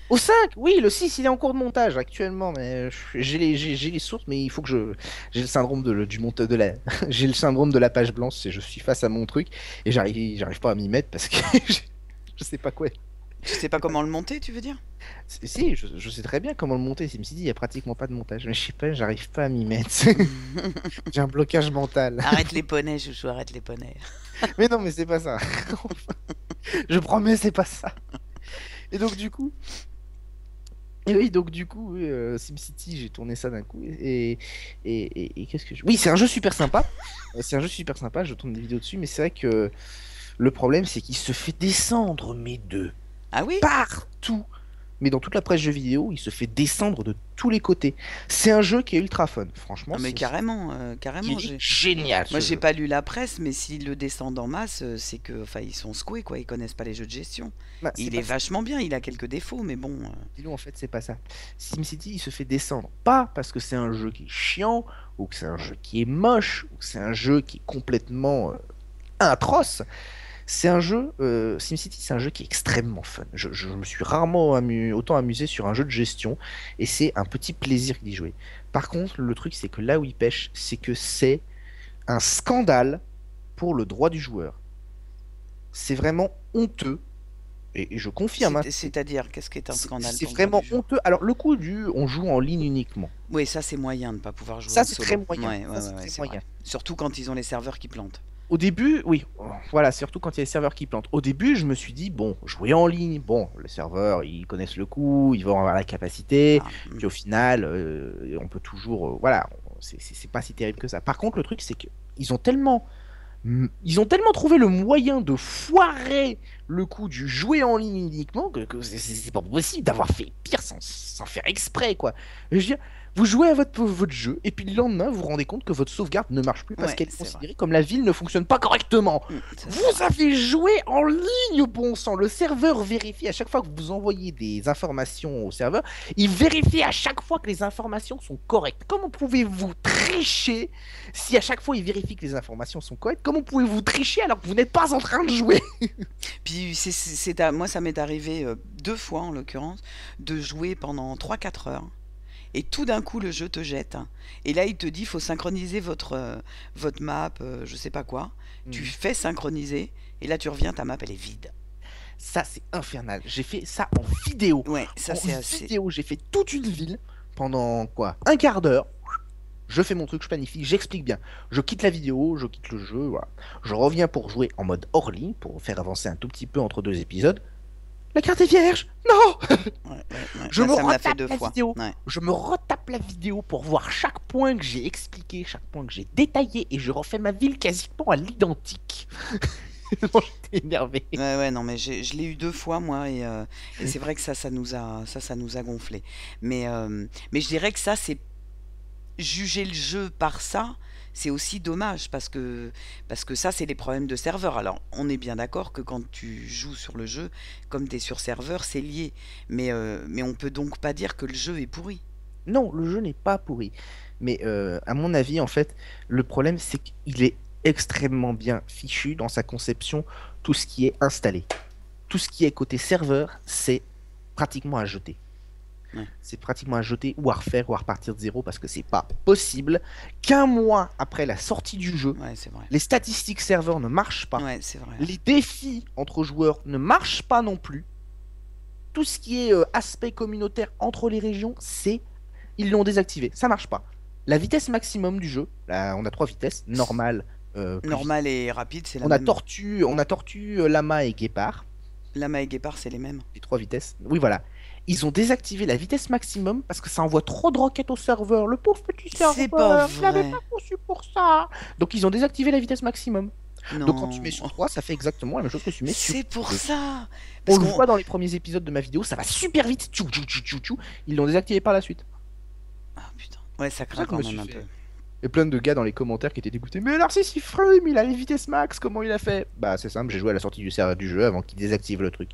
Au 5, oui, le 6 il est en cours de montage actuellement, mais j'ai les sources, mais il faut que j'ai le syndrome du monteur de la j'ai le syndrome de la page blanche, c'est je suis face à mon truc et j'arrive pas à m'y mettre parce que je sais pas quoi. Tu sais pas comment le monter, tu veux dire? Si, je sais très bien comment le monter, SimCity, il y a pratiquement pas de montage, mais je sais pas, j'arrive pas à m'y mettre. J'ai un blocage mental. Arrête les poneys, chouchou, arrête les poneys. Mais non, mais c'est pas ça. Je promets, c'est pas ça. Et donc du coup, Et oui, donc du coup, oui, SimCity, j'ai tourné ça d'un coup. Et qu'est-ce que je... Oui, c'est un jeu super sympa. C'est un jeu super sympa, je tourne des vidéos dessus, mais c'est vrai que le problème, c'est qu'il se fait descendre, mais de Ah oui? partout. Mais dans toute la presse jeux vidéo, il se fait descendre de tous les côtés. C'est un jeu qui est ultra fun. Franchement, Ah mais carrément, carrément. il est génial, Moi, ce j'ai jeu. pas lu la presse, mais s'ils le descendent en masse, c'est que, enfin, ils sont secoués, quoi. Ils connaissent pas les jeux de gestion. Bah, c'est Il est pas ça. vachement bien. Il a quelques défauts, mais bon. Dis-nous, en fait, c'est pas ça. SimCity, il se fait descendre. Pas parce que c'est un jeu qui est chiant, ou que c'est un jeu qui est moche, ou que c'est un jeu qui est complètement atroce. C'est un jeu, SimCity, c'est un jeu qui est extrêmement fun. Je me suis rarement autant amusé sur un jeu de gestion, et c'est un petit plaisir d'y jouer. Par contre, le truc, c'est que là où il pêche, c'est que c'est un scandale pour le droit du joueur. C'est vraiment honteux, et je confirme, hein, C'est-à-dire, qu'est-ce qui est un scandale c'est pour le droit vraiment du jeu? honteux. Alors, le coup on joue en ligne uniquement. Oui, ça, c'est moyen de pas pouvoir jouer Ça, en c'est très solo. moyen. Ouais, ouais, Ça, ouais, c'est ouais, très c'est vrai. moyen. Surtout quand ils ont les serveurs qui plantent. Au début, oui, voilà, surtout quand il y a les serveurs qui plantent. Au début, je me suis dit, bon, jouer en ligne, bon, les serveurs, ils connaissent le coup, ils vont avoir la capacité, Ah, puis au final, on peut toujours, voilà, c'est pas si terrible que ça. Par contre, le truc, c'est qu'ils ont tellement trouvé le moyen de foirer le coup du jouer en ligne uniquement, que c'est pas possible d'avoir fait pire sans faire exprès, quoi. Je veux dire, vous jouez à votre jeu, et puis le lendemain, vous vous rendez compte que votre sauvegarde ne marche plus parce Ouais, qu'elle est c'est vrai. considérée comme la ville ne fonctionne pas correctement. Ça c'est Vous vrai. avez joué en ligne, bon sang. Le serveur vérifie à chaque fois que vous envoyez des informations au serveur, il vérifie à chaque fois que les informations sont correctes. Comment pouvez-vous tricher si à chaque fois il vérifie que les informations sont correctes? Comment pouvez-vous tricher alors que vous n'êtes pas en train de jouer? Puis moi ça m'est arrivé 2 fois en l'occurrence de jouer pendant 3-4 heures et tout d'un coup le jeu te jette et là il te dit faut synchroniser votre map, je sais pas quoi. Tu Mhm. fais synchroniser et là tu reviens, ta map elle est vide. Ça, c'est infernal. J'ai fait ça en vidéo. Ouais, ça En c'est assez. vidéo, j'ai fait toute une ville pendant quoi? Un quart d'heure. Je fais mon truc, je planifie, j'explique bien. Je quitte la vidéo, je quitte le jeu, voilà. Je reviens pour jouer en mode hors ligne, pour faire avancer un tout petit peu entre deux épisodes. La carte est vierge! Non! Ouais, ouais, ouais. Je Moi me ça me l'a fait retape 2 la fois. vidéo. Ouais. Je me retape la vidéo pour voir chaque point que j'ai expliqué, chaque point que j'ai détaillé, et je refais ma ville quasiment à l'identique. Tellement j'étais énervé. Ouais, ouais, non, mais je l'ai eu 2 fois moi et c'est vrai que ça nous a gonflé. Mais je dirais que ça, c'est juger le jeu par ça, c'est aussi dommage parce que ça, c'est les problèmes de serveur. Alors, on est bien d'accord que quand tu joues sur le jeu, comme tu es sur serveur, c'est lié. Mais on peut donc pas dire que le jeu est pourri. Non, le jeu n'est pas pourri. Mais à mon avis, en fait, le problème, c'est qu'il est extrêmement bien fichu dans sa conception, tout ce qui est installé. Tout ce qui est côté serveur, c'est pratiquement à jeter. Ouais, C'est pratiquement à jeter ou à refaire ou à repartir de zéro parce que c'est pas possible qu'un mois après la sortie du jeu, ouais, c'est vrai. les statistiques serveurs ne marchent pas. Ouais, c'est vrai. Les défis entre joueurs ne marchent pas non plus. Tout ce qui est aspect communautaire entre les régions, ils l'ont désactivé. Ça marche pas. La vitesse maximum du jeu, là, on a trois vitesses, normale, plus vite. Normal et rapide, c'est la même. On a tortue, lama et guépard, Lama et Guépard, c'est les mêmes. les trois vitesses. Oui, voilà. Ils ont désactivé la vitesse maximum parce que ça envoie trop de roquettes au serveur. Le pauvre petit C'est pas serveur, il n'avait vrai. pas conçu pour ça. Donc ils ont désactivé la vitesse maximum. Donc quand tu mets Non. sur 3, ça fait exactement la même chose que tu mets sur C'est pour 2. ça. On Parce le qu'on. voit dans les premiers épisodes de ma vidéo, ça va super vite. Tchou, tchou, tchou, tchou, tchou. Ils l'ont désactivé par la suite. Ah putain. Ouais, ça C'est pour ça craint que je quand me même suis un peu. fait. Et plein de gars dans les commentaires qui étaient dégoûtés. Mais Narcisse, il frame, il a les vitesses max, comment il a fait? Bah, c'est simple, j'ai joué à la sortie du serveur du jeu avant qu'ils désactivent le truc.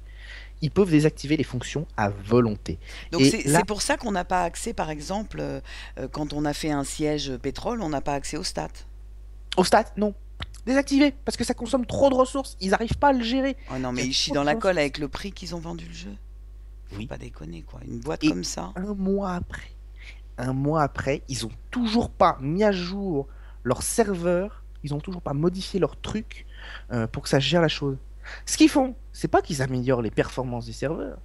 Ils peuvent désactiver les fonctions à volonté. Donc Et c'est là, pour ça qu'on n'a pas accès, par exemple, quand on a fait un siège pétrole, on n'a pas accès aux stats. au stat, non. Désactiver, parce que ça consomme trop de ressources. Ils n'arrivent pas à le gérer. Oh non, Il y mais a ils chient trop dans de la colle ressources. avec le prix qu'ils ont vendu le jeu. Faut Oui. pas déconner, quoi. Une boîte Et comme ça. un mois après, ils ont toujours pas mis à jour leur serveur. Ils ont toujours pas modifié leur truc pour que ça gère la chose. Ce qu'ils font, c'est pas qu'ils améliorent les performances des serveurs.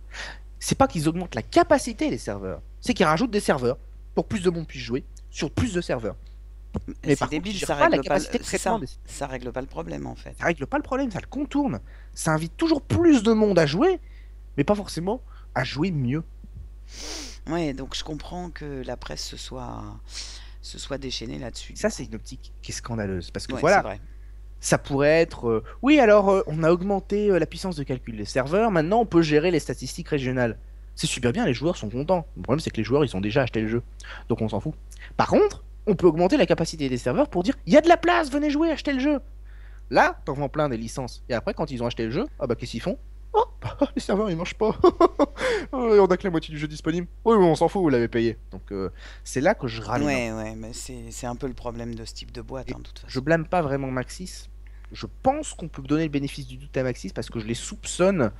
C'est pas qu'ils augmentent la capacité des serveurs. C'est qu'ils rajoutent des serveurs pour plus de monde puisse jouer sur plus de serveurs. Mais C'est par contre, ils débile, gèrent ça pas la règle pas. capacité de C'est traitement ça. des. Ça règle pas le problème, en fait. Ça règle pas le problème, ça le contourne. Ça invite toujours plus de monde à jouer, mais pas forcément à jouer mieux. Ouais, donc je comprends que la presse se soit déchaînée là-dessus, du Ça, coup. c'est une optique qui est scandaleuse. Parce que Ouais, c'est voilà, vrai. ça pourrait être. Oui, alors on a augmenté la puissance de calcul des serveurs, maintenant on peut gérer les statistiques régionales. C'est super bien, les joueurs sont contents. Le problème, c'est que les joueurs, ils ont déjà acheté le jeu. Donc on s'en fout. Par contre, on peut augmenter la capacité des serveurs pour dire il y a de la place, venez jouer, achetez le jeu. Là, t'en vends plein des licences. Et après, quand ils ont acheté le jeu, ah bah qu'est-ce qu'ils font? Oh, les serveurs ils marchent pas. On a que la moitié du jeu disponible. Oui, mais on s'en fout, vous l'avez payé. Donc c'est là que je râle énormément. Ouais, ouais, mais c'est un peu le problème de ce type de boîte, Et hein, de toute je façon. blâme pas vraiment Maxis. Je pense qu'on peut donner le bénéfice du doute à Maxis parce que je les soupçonne,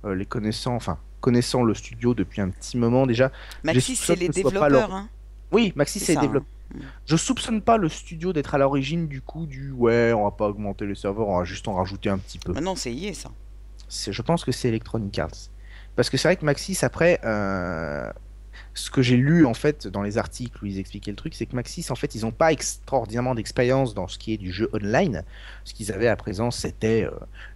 les connaissant, enfin connaissant le studio depuis un petit moment déjà, je les Maxis, c'est soupçonne les que ce soit pas leur. développeurs, hein. Oui, Maxis C'est c'est les ça, hein. développeurs. Je soupçonne pas le studio d'être à l'origine du coup du ouais, on va pas augmenter les serveurs, on va juste en rajouter un petit peu. Maintenant, c'est EA, ça. Je pense que c'est Electronic Arts. Parce que c'est vrai que Maxis, après, ce que j'ai lu en fait dans les articles où ils expliquaient le truc, c'est que Maxis, en fait, ils n'ont pas extraordinairement d'expérience dans ce qui est du jeu online. Ce qu'ils avaient à présent, c'était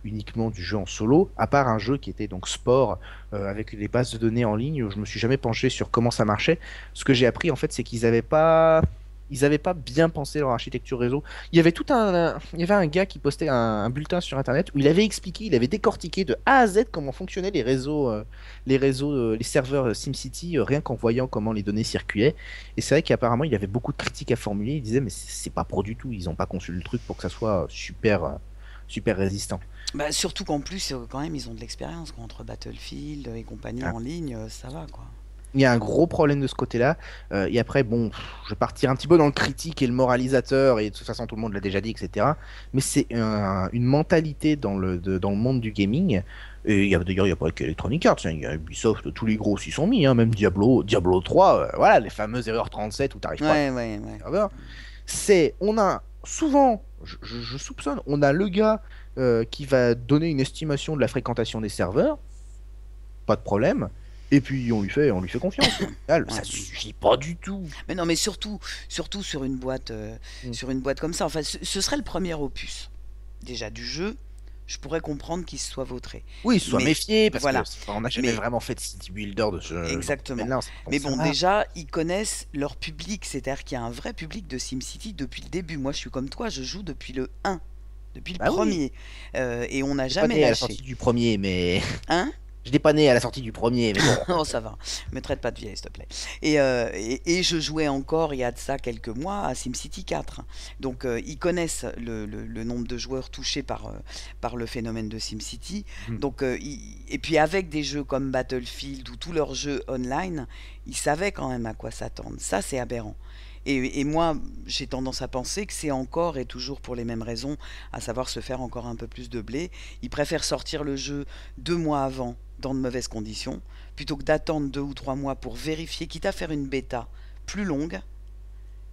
uniquement du jeu en solo, à part un jeu qui était donc sport, avec des bases de données en ligne, où je me suis jamais penché sur comment ça marchait. Ce que j'ai appris, en fait, c'est qu'ils n'avaient pas Ils n'avaient pas bien pensé leur architecture réseau. Il y avait un gars qui postait un bulletin sur Internet où il avait expliqué, il avait décortiqué de A à Z comment fonctionnaient les serveurs SimCity, rien qu'en voyant comment les données circulaient. Et c'est vrai qu'apparemment, il avait beaucoup de critiques à formuler. Il disait, mais c'est pas pro du tout. Ils n'ont pas conçu le truc pour que ça soit super résistant. Bah, surtout qu'en plus, quand même, ils ont de l'expérience quoi, entre Battlefield et compagnie Ah, en ligne, ça va quoi. il y a un gros problème de ce côté-là. Et après, bon, je vais partir un petit peu dans le critique et le moralisateur, et de toute façon, tout le monde l'a déjà dit, etc. Mais c'est une mentalité dans le monde du gaming. Et d'ailleurs, il n'y a pas qu'Electronic Arts, hein, il y a Ubisoft, tous les gros s'y sont mis, hein, même Diablo 3, voilà, les fameuses erreurs 37 où tu n'arrives pas à Ouais, ouais, ouais. serveur. On a souvent, je soupçonne, on a le gars qui va donner une estimation de la fréquentation des serveurs, pas de problème. Et puis on lui fait confiance. Au final, Ouais. ça suffit pas du tout. Mais non, mais surtout Mm. sur une boîte comme ça. Enfin, ce serait le premier opus déjà du jeu. Je pourrais comprendre qu'il se soit vautré. Oui, sois Mais méfié parce que voilà. on n'a jamais Mais vraiment fait de city builder de ce exactement. domaine-là. On sait pas comment Mais ça bon, marche. déjà, ils connaissent leur public. C'est-à-dire qu'il y a un vrai public de SimCity depuis le début. Moi, je suis comme toi, je joue depuis le 1, depuis le Bah oui, premier. Et on n'a j'ai pas jamais né à la lâché. sortie du premier, mais Hein? je n'ai pas né à la sortie du premier, mais bon. Oh, ça va. Me traite pas de vieille, s'il te plaît. Et je jouais encore, il y a de ça quelques mois, à SimCity 4. Donc, ils connaissent le nombre de joueurs touchés par le phénomène de SimCity. Mhm. Donc, et puis avec des jeux comme Battlefield ou tous leurs jeux online, ils savaient quand même à quoi s'attendre. Ça, c'est aberrant. Et moi, j'ai tendance à penser que c'est encore et toujours pour les mêmes raisons, à savoir se faire encore un peu plus de blé. Ils préfèrent sortir le jeu 2 mois avant, dans de mauvaises conditions, plutôt que d'attendre 2 ou 3 mois pour vérifier, quitte à faire une bêta plus longue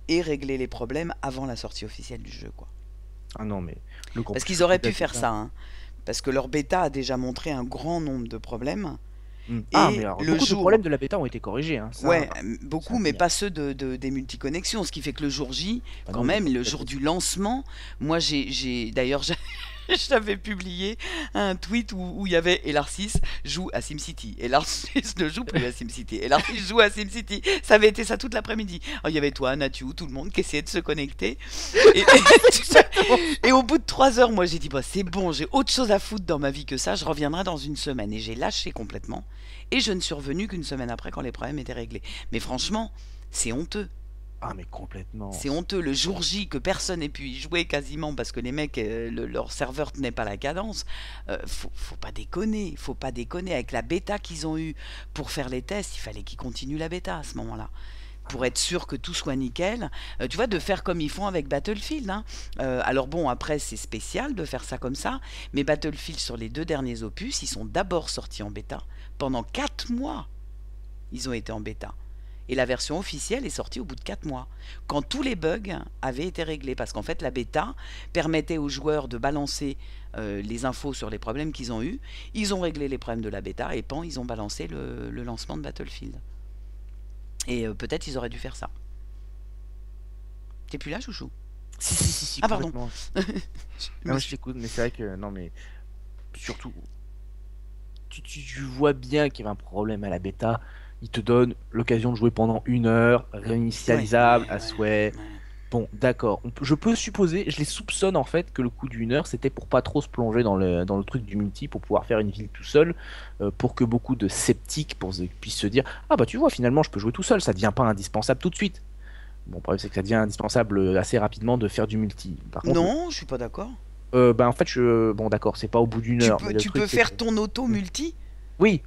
et régler les problèmes avant la sortie officielle du jeu, quoi. Ah non, mais le gros Parce qu'ils souci auraient de la pu faire bêta. ça, hein. Parce que leur bêta a déjà montré un grand nombre de problèmes. Ah, mais Et alors, le beaucoup de jour, problèmes de la bêta ont été corrigés, hein. ouais, Ça beaucoup, mais indéniable. pas ceux des multiconnexions. Ce qui fait que le jour J, Ah quand non, il n'y a même, pas le de jour bêta. du lancement, moi d'ailleurs, j'avais publié un tweet où il y avait Elarcis joue à SimCity. Elarcis ne joue plus à SimCity. Elarcis joue à SimCity. Ça avait été ça toute l'après-midi. Alors, il y avait toi, Nathiou, tout le monde qui essayait de se connecter. Et, Exactement. et au bout de 3 heures, moi j'ai dit bah, c'est bon, j'ai autre chose à foutre dans ma vie que ça. Je reviendrai dans une semaine. Et j'ai lâché complètement. Et je ne suis revenu qu'une semaine après quand les problèmes étaient réglés. Mais franchement, c'est honteux. Ah, mais complètement. C'est honteux. Le jour J, que personne n'ait pu y jouer quasiment parce que les mecs, leur serveur tenait pas la cadence, faut pas déconner. Faut pas déconner. Avec la bêta qu'ils ont eue pour faire les tests, il fallait qu'ils continuent la bêta à ce moment-là. Ah Pour non. être sûr que tout soit nickel. Tu vois, de faire comme ils font avec Battlefield, hein. Alors bon, après, c'est spécial de faire ça comme ça. Mais Battlefield, sur les 2 derniers opus, ils sont d'abord sortis en bêta. Pendant 4 mois, ils ont été en bêta. Et la version officielle est sortie au bout de 4 mois, quand tous les bugs avaient été réglés. Parce qu'en fait, la bêta permettait aux joueurs de balancer les infos sur les problèmes qu'ils ont eus. Ils ont réglé les problèmes de la bêta et pan, ils ont balancé le lancement de Battlefield. Et peut-être ils auraient dû faire ça. T'es plus là, chouchou? Si, Ah, pardon. complètement. Je me Non, je suis... t'écoute, mais c'est vrai que, non, mais surtout, tu vois bien qu'il y avait un problème à la bêta. Il te donne l'occasion de jouer pendant 1 heure, Ouais, réinitialisable ouais, à ouais, souhait. ouais. Bon, d'accord. Je peux supposer, je les soupçonne en fait que le coup d'1 heure, c'était pour pas trop se plonger dans le truc du multi, pour pouvoir faire une ville tout seul, pour que beaucoup de sceptiques puissent se dire, ah bah tu vois, finalement, je peux jouer tout seul, ça devient pas indispensable tout de suite. Bon, le problème, c'est que ça devient indispensable assez rapidement de faire du multi. Par contre, Non, je suis pas d'accord. bah en fait, bon, d'accord, c'est pas au bout d'une Tu heure, mais peux, le tu truc, peux c'est que. faire ton auto multi, Oui,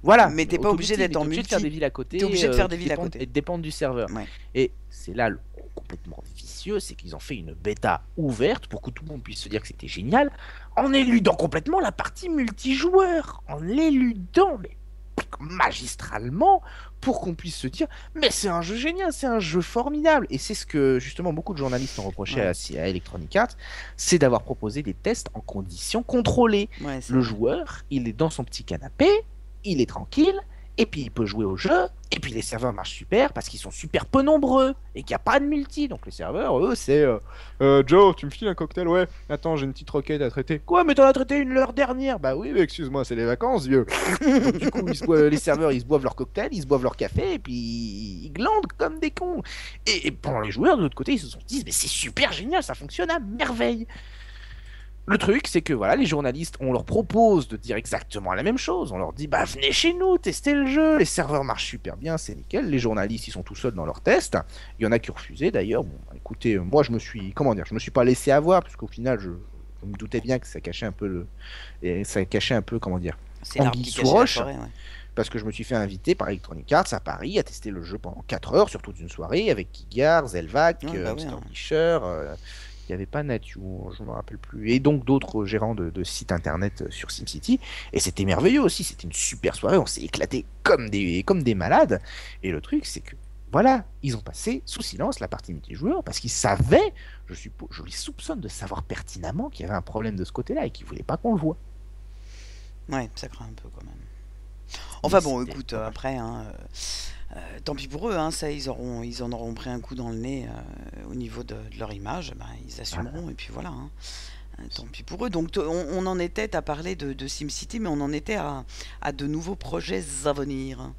voilà. mais t'es pas obligé Automulti, mais d'être t'es en obligé de faire des multi. villes à T'es côté obligé de faire des qui villes à dépendent, côté. et dépendent du serveur. Ouais. Et c'est là le complètement vicieux, c'est qu'ils ont fait une bêta ouverte pour que tout le monde puisse se dire que c'était génial, en éludant complètement la partie multijoueur, en l'éludant, mais magistralement, pour qu'on puisse se dire, mais c'est un jeu génial, c'est un jeu formidable. Et c'est ce que justement beaucoup de journalistes ont reproché Ouais, à Electronic Arts, c'est d'avoir proposé des tests en conditions contrôlées. ouais, c'est Le vrai. joueur, il est dans son petit canapé, il est tranquille, et puis il peut jouer au jeu, et puis les serveurs marchent super parce qu'ils sont super peu nombreux et qu'il n'y a pas de multi. Donc les serveurs, eux, c'est Joe, tu me files un cocktail? Ouais, attends, j'ai une petite requête à traiter. Quoi, mais t'en as traité une l'heure dernière? Bah oui, mais excuse-moi, c'est les vacances, vieux. Donc du coup, les serveurs, ils se boivent leur cocktail, ils se boivent leur café, et puis ils glandent comme des cons. Et pendant les joueurs, de l'autre côté, ils se sont dit, mais c'est super génial, ça fonctionne à merveille. Le truc, c'est que voilà, les journalistes, on leur propose de dire exactement la même chose. On leur dit, bah venez chez nous, testez le jeu. Les serveurs marchent super bien, c'est nickel. Les journalistes, ils sont tout seuls dans leurs tests. Il y en a qui ont refusé d'ailleurs. Bon, écoutez, moi je me suis pas laissé avoir parce qu'au final, je me doutais bien que ça cachait un peu ça cachait un peu, comment dire, C'est l'arbre anguille qui sous cachait la roche. forêt, ouais. Parce que je me suis fait inviter par Electronic Arts à Paris à tester le jeu pendant 4 heures sur toute une soirée avec Kigar, Zelvac, Ouais, bah ouais, Mr. hein. Fisher, il n'y avait pas Nathu, je ne me rappelle plus, et donc d'autres gérants de sites internet sur SimCity. Et c'était merveilleux aussi, c'était une super soirée, on s'est éclaté comme des malades. Et le truc, c'est que voilà, ils ont passé sous silence la partie multijoueur parce qu'ils savaient, je les soupçonne de savoir pertinemment qu'il y avait un problème de ce côté-là et qu'ils ne voulaient pas qu'on le voit. Ouais, ça craint un peu quand même. Mais Enfin bon, c'était écoute, dommage. après, hein, tant pis pour eux, hein, ça, ils en auront pris un coup dans le nez au niveau de leur image, ben, ils Voilà. assumeront, et puis voilà, hein. Tant pis pour eux. Donc, on en était à parler de SimCity, mais on en était à de nouveaux projets à venir.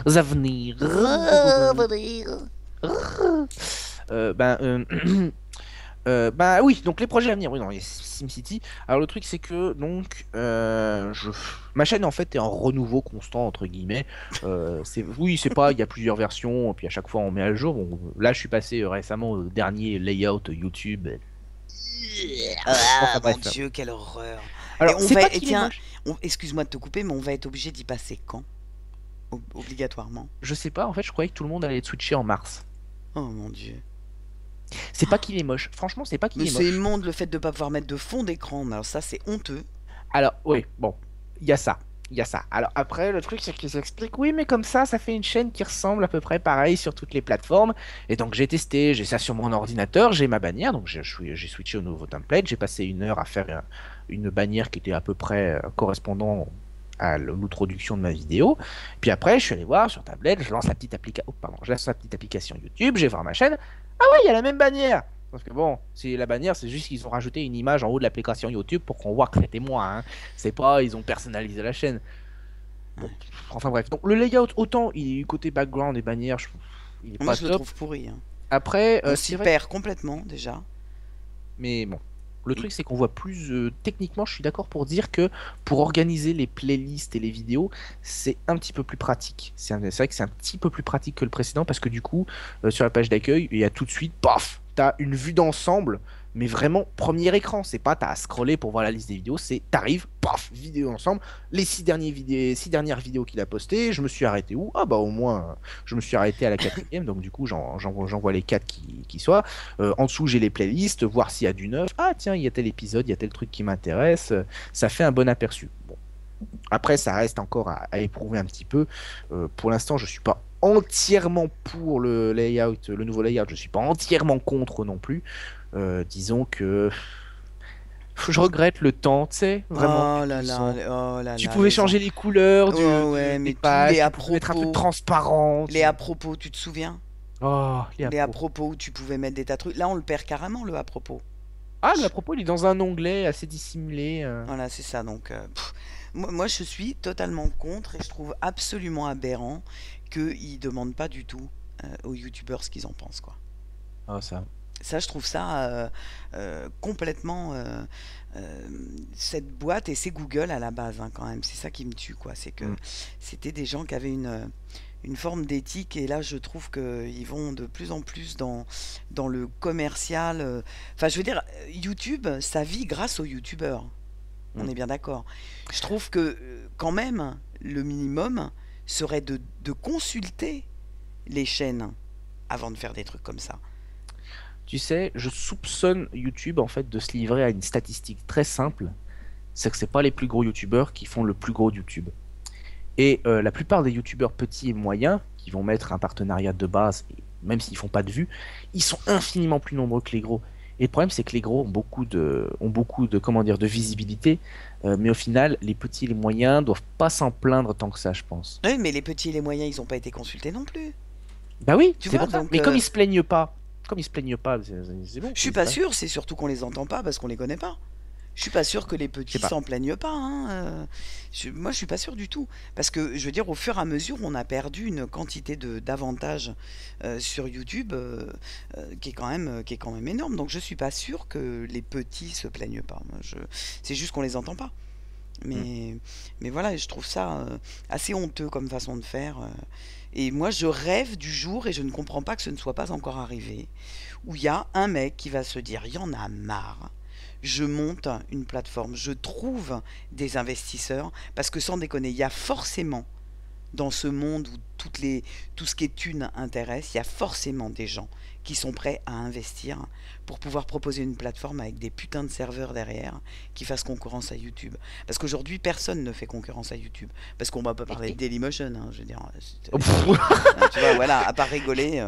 Avenir. Ben, bah oui, donc les projets à venir, oui, dans les SimCity. Alors le truc c'est que donc ma chaîne en fait est en renouveau constant entre guillemets. Oui, c'est pas, il y a plusieurs versions, puis à chaque fois on met à jour. Bon, là je suis passé récemment au dernier layout YouTube. Ah Enfin mon bref. Dieu, quelle horreur. Et Alors on c'est va, pas et qu'il est tiens, moche. excuse-moi de te couper, mais on va être obligé d'y passer quand? Obligatoirement. Je sais pas, en fait je croyais que tout le monde allait être switché en mars. Oh mon Dieu. C'est pas qu'il est moche. Franchement, c'est pas qu'il Mais est c'est moche. immonde le fait de ne pas pouvoir mettre de fond d'écran. Alors ça, c'est honteux. Alors, oui, bon, il y a ça. Il y a ça. Alors après, le truc, c'est qu'ils expliquent, oui, mais comme ça fait une chaîne qui ressemble à peu près pareil sur toutes les plateformes. Et donc j'ai testé, j'ai ça sur mon ordinateur, j'ai ma bannière, donc j'ai switché au nouveau template, j'ai passé 1 heure à faire une bannière qui était à peu près correspondant à l'introduction de ma vidéo. Puis après, je suis allé voir sur tablette, je lance la petite application, pardon, je lance la petite application YouTube, je vais voir ma chaîne. Ah ouais, il y a la même bannière. Parce que bon, c'est la bannière, c'est juste qu'ils ont rajouté une image en haut de l'application YouTube pour qu'on voit que c'était moi, hein. C'est pas, ils ont personnalisé la chaîne. Bon, Ouais. enfin bref. Donc le layout, autant il côté background et bannière, il est Moi, pas je le top. trouve pourri, hein. Après, On c'est s'y vrai, perd complètement, déjà. mais bon. Le truc, c'est qu'on voit plus. Techniquement, je suis d'accord pour dire que pour organiser les playlists et les vidéos, c'est un petit peu plus pratique. C'est vrai que c'est un petit peu plus pratique que le précédent parce que du coup, sur la page d'accueil, il y a tout de suite, paf, t'as une vue d'ensemble, mais vraiment premier écran. C'est pas t'as à scroller pour voir la liste des vidéos, c'est t'arrives, paf, vidéo ensemble. Les 6 dernières vidéos qu'il a postées, je me suis arrêté où? Ah bah au moins, je me suis arrêté à la quatrième, donc du coup, j'en vois les 4 qui soient. En dessous, j'ai les playlists, voir s'il y a du neuf. Ah, tiens, il y a tel épisode, il y a tel truc qui m'intéresse. Ça fait un bon aperçu. Bon. Après, ça reste encore à éprouver un petit peu. Pour l'instant, je suis pas entièrement pour le layout, le nouveau layout. Je suis pas entièrement contre non plus. Disons que je regrette le temps, tu sais, vraiment. Oh là là, oh là Tu là, pouvais changer les couleurs Oh ouais, des mais tous pages, tu pouvais mettre un truc transparent. les à propos, tu te souviens? Oh, les Les à appros. propos où tu pouvais mettre des tas de trucs. Là, on le perd carrément, le à propos. Ah, le à propos, il est dans un onglet assez dissimulé. Voilà, c'est ça. Donc, moi, je suis totalement contre et je trouve absolument aberrant qu'ils ne demandent pas du tout aux youtubeurs ce qu'ils en pensent, quoi. Ah, ça. Ça, je trouve ça complètement. Euh, cette boîte, et c'est Google à la base, hein, quand même. C'est ça qui me tue, quoi. C'est que Mm. c'était des gens qui avaient une forme d'éthique, et là, je trouve qu'ils vont de plus en plus dans le commercial. Enfin, je veux dire, YouTube, ça vit grâce aux youtubeurs. On Mm. est bien d'accord. Je trouve que, quand même, le minimum serait de consulter les chaînes avant de faire des trucs comme ça. Tu sais, je soupçonne YouTube en fait de se livrer à une statistique très simple, c'est que c'est pas les plus gros YouTubeurs qui font le plus gros YouTube. Et la plupart des YouTubeurs petits et moyens qui vont mettre un partenariat de base, et même s'ils font pas de vues, ils sont infiniment plus nombreux que les gros. Et le problème, c'est que les gros ont beaucoup de, comment dire, de visibilité, mais au final, les petits et les moyens doivent pas s'en plaindre tant que ça, je pense. Oui, mais les petits et les moyens, ils n'ont pas été consultés non plus. Bah oui, Tu c'est vois, pour ça. donc Mais comme ils se plaignent pas, c'est bon, je suis c'est pas ça. sûr, c'est surtout qu'on les entend pas parce qu'on les connaît pas. Je suis pas sûr que les Je sais petits pas. s'en plaignent pas, hein. Moi, je suis pas sûr du tout. Parce que, je veux dire, au fur et à mesure, on a perdu une quantité d'avantages sur YouTube qui est quand même énorme. Donc, je suis pas sûr que les petits se plaignent pas. C'est juste qu'on les entend pas. Hmm. Mais, mais voilà, je trouve ça assez honteux comme façon de faire. Et moi, je rêve du jour, et je ne comprends pas que ce ne soit pas encore arrivé, où il y a un mec qui va se dire, il y en a marre, je monte une plateforme, je trouve des investisseurs, parce que sans déconner, il y a forcément, dans ce monde où tout ce qui est thune intéresse, il y a forcément des gens qui sont prêts à investir pour pouvoir proposer une plateforme avec des putains de serveurs derrière qui fassent concurrence à YouTube. Parce qu'aujourd'hui, personne ne fait concurrence à YouTube. Parce qu'on va pas parler de Dailymotion, hein, je veux dire. Oh, pff. Tu vois, voilà, à part rigoler.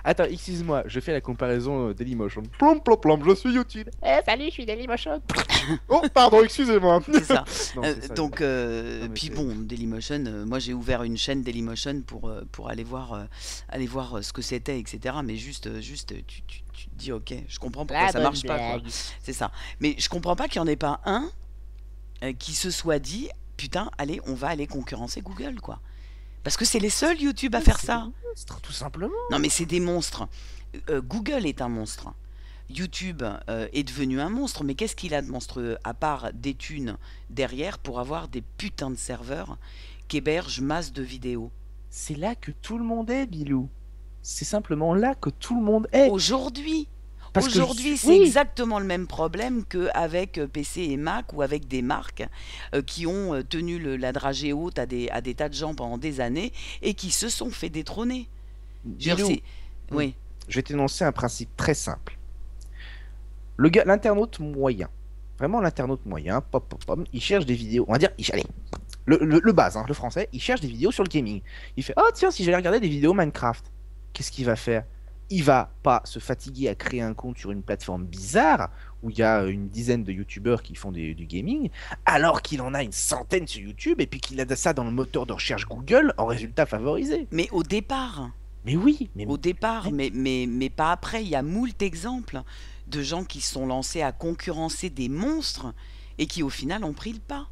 Attends, excuse-moi, je fais la comparaison Dailymotion. Plom, plom, plom, je suis YouTube. Salut, je suis Dailymotion. Oh, pardon, excusez-moi. C'est ça. Non, c'est ça, Donc, non, mais puis c'est- bon, Dailymotion, moi j'ai ouvert une chaîne Dailymotion pour aller voir ce que c'était, etc. Mais juste tu te dis, ok, je comprends pourquoi La ça bonne marche pas, quoi. blague. C'est ça. Mais je comprends pas qu'il n'y en ait pas un qui se soit dit, putain, allez, on va aller concurrencer Google, quoi. Parce que c'est les seuls YouTube à faire C'est des ça. monstres, tout simplement. Non, mais c'est des monstres. Google est un monstre. YouTube est devenu un monstre, mais qu'est-ce qu'il a de monstrueux à part des thunes derrière pour avoir des putains de serveurs qui hébergent masse de vidéos. C'est là que tout le monde est, Bilou. C'est simplement là que tout le monde est. Aujourd'hui, Parce que aujourd'hui, c'est oui, exactement le même problème qu'avec PC et Mac ou avec des marques qui ont tenu la dragée haute à des tas de gens pendant des années et qui se sont fait détrôner. Je veux dire, Bilou, hmm, Oui, je vais t'énoncer un principe très simple. L'internaute moyen, vraiment l'internaute moyen, pop, pop, pop, il cherche des vidéos. On va dire, allez, le base, hein, le français, il cherche des vidéos sur le gaming. Il fait, oh tiens, si j'allais regarder des vidéos Minecraft, qu'est-ce qu'il va faire? Il va pas se fatiguer à créer un compte sur une plateforme bizarre où il y a une dizaine de youtubeurs qui font du gaming, alors qu'il en a une centaine sur YouTube et puis qu'il a ça dans le moteur de recherche Google en résultat favorisé. mais au départ. Mais oui, mais Au départ, mec, mais pas après. Il y a moult exemples de gens qui se sont lancés à concurrencer des monstres et qui au final ont pris le pas.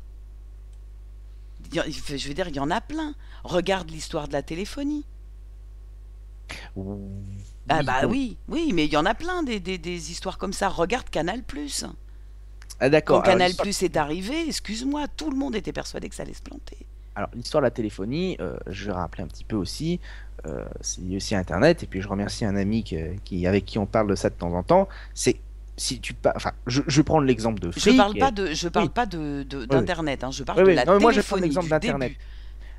Je veux dire, il y en a plein. Regarde l'histoire de la téléphonie. Ah oui, bah bon. oui, oui, mais il y en a plein des histoires comme ça. Regarde Canal+. Ah Quand d'accord. Canal+ est arrivé, excuse-moi, tout le monde était persuadé que ça allait se planter. Alors, l'histoire de la téléphonie, je vais rappeler un petit peu aussi, c'est lié aussi à Internet, et puis je remercie un ami avec qui on parle de ça de temps en temps. C'est si tu enfin, je prends l'exemple de Free. Je parle Oui, pas oui, oui. d'internet, hein, je parle Oui, de oui. la Non, mais moi je prends téléphonie l'exemple du d'Internet. début.